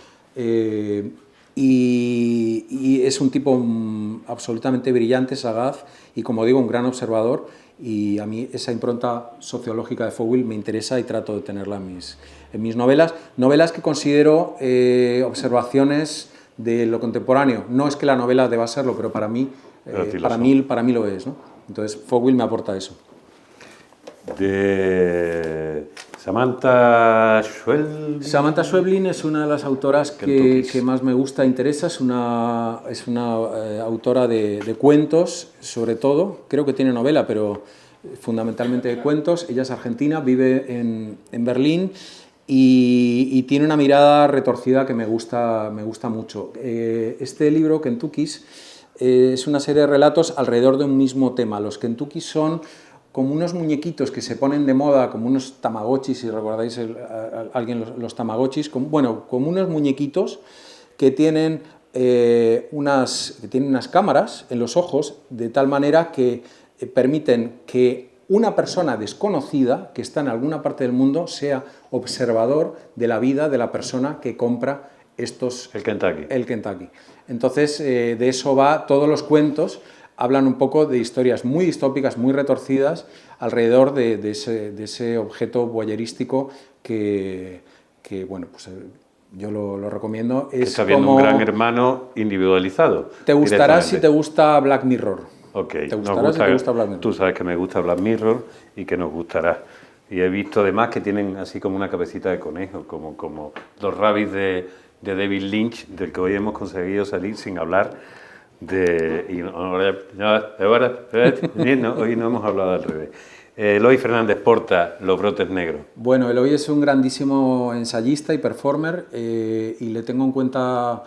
y es un tipo absolutamente brillante, sagaz y, como digo, un gran observador, y a mí esa impronta sociológica de Fogville me interesa y trato de tenerla en mis novelas que considero observaciones de lo contemporáneo. No es que la novela deba serlo, pero para mí lo es, ¿no? Entonces Fogville me aporta eso. De Samantha Schweblin. Samantha Schweblin es una de las autoras que más me gusta e interesa. Es una autora de cuentos, sobre todo. Creo que tiene novela, pero fundamentalmente de cuentos. Ella es argentina, vive en Berlín, y tiene una mirada retorcida que me gusta mucho. Este libro, Kentuckys, es una serie de relatos alrededor de un mismo tema. Los Kentuckys son como unos muñequitos que se ponen de moda, como unos tamagotchis, si recordáis alguien los tamagotchis, como unos muñequitos que tienen unas cámaras en los ojos, de tal manera que permiten que una persona desconocida que está en alguna parte del mundo sea observador de la vida de la persona que compra el Kentucky. Entonces, de eso va, todos los cuentos hablan un poco de historias muy distópicas, muy retorcidas, alrededor de ese objeto voyerístico que bueno, pues yo lo recomiendo. Está viendo un Gran Hermano individualizado. Te gustará si te gusta Black Mirror. Ok, te gustará si te gusta Black Mirror. Tú sabes que me gusta Black Mirror y que nos gustará. Y he visto además que tienen así como una cabecita de conejo, como los rabbits de David Lynch, del que hoy hemos conseguido salir sin hablar hoy no hemos hablado al revés. Eloy Fernández Porta, Los brotes negros. Bueno, Eloy es un grandísimo ensayista y performer y le tengo en cuenta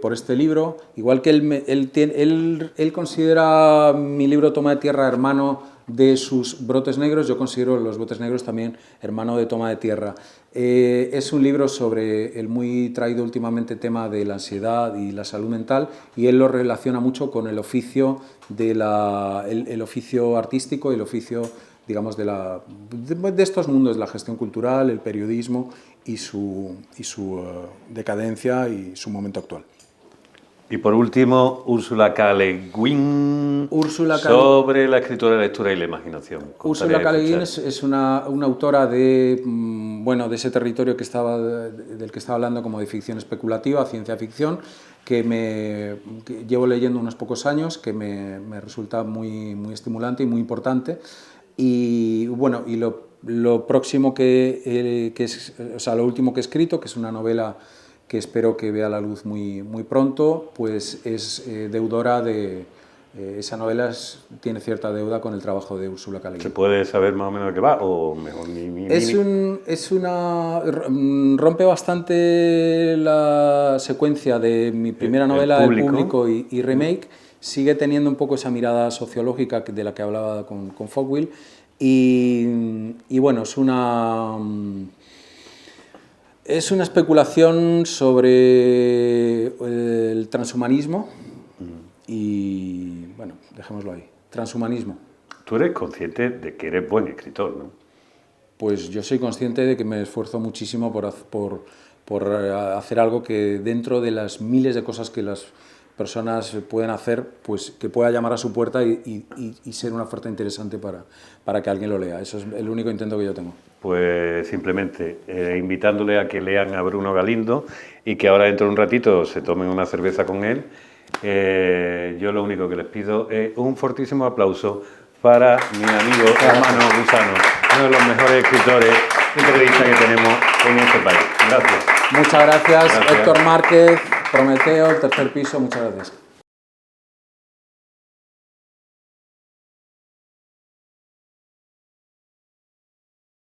por este libro. Igual que él considera mi libro Toma de Tierra hermano de sus brotes negros, yo considero Los brotes negros también hermano de Toma de Tierra. Es un libro sobre el muy traído últimamente tema de la ansiedad y la salud mental, y él lo relaciona mucho con el oficio, el oficio artístico y el oficio, digamos, de estos mundos, la gestión cultural, el periodismo y su decadencia y su momento actual. Y por último, Úrsula K. Le Guin, sobre la escritura, la lectura y la imaginación. Úrsula K. Le Guin es una autora de ese territorio del que estaba hablando, como de ficción especulativa, ciencia ficción, que llevo leyendo unos pocos años, que me resulta muy, muy estimulante y muy importante. Y bueno, y lo próximo lo último que he escrito, que es una novela que espero que vea la luz muy, muy pronto, pues es deudora de... esa novela tiene cierta deuda con el trabajo de Úrsula K. Le Guin. ¿Se puede saber más o menos de qué va? O mejor rompe bastante la secuencia de mi primera novela, El Público y Remake. Sigue teniendo un poco esa mirada sociológica de la que hablaba con Fogwill. Y bueno, es una especulación sobre el transhumanismo y, bueno, dejémoslo ahí. Transhumanismo. Tú eres consciente de que eres buen escritor, ¿no? Pues yo soy consciente de que me esfuerzo muchísimo por hacer algo que, dentro de las miles de cosas que las personas pueden hacer, pues que pueda llamar a su puerta y ser una oferta interesante para que alguien lo lea. Eso es el único intento que yo tengo. Pues simplemente invitándole a que lean a Bruno Galindo y que ahora dentro de un ratito se tomen una cerveza con él. Yo lo único que les pido es un fortísimo aplauso para mi amigo hermano Gusano, uno de los mejores escritores y periodistas que tenemos en este país. Gracias. Muchas gracias. Héctor Márquez, Prometeo, El tercer piso, muchas gracias.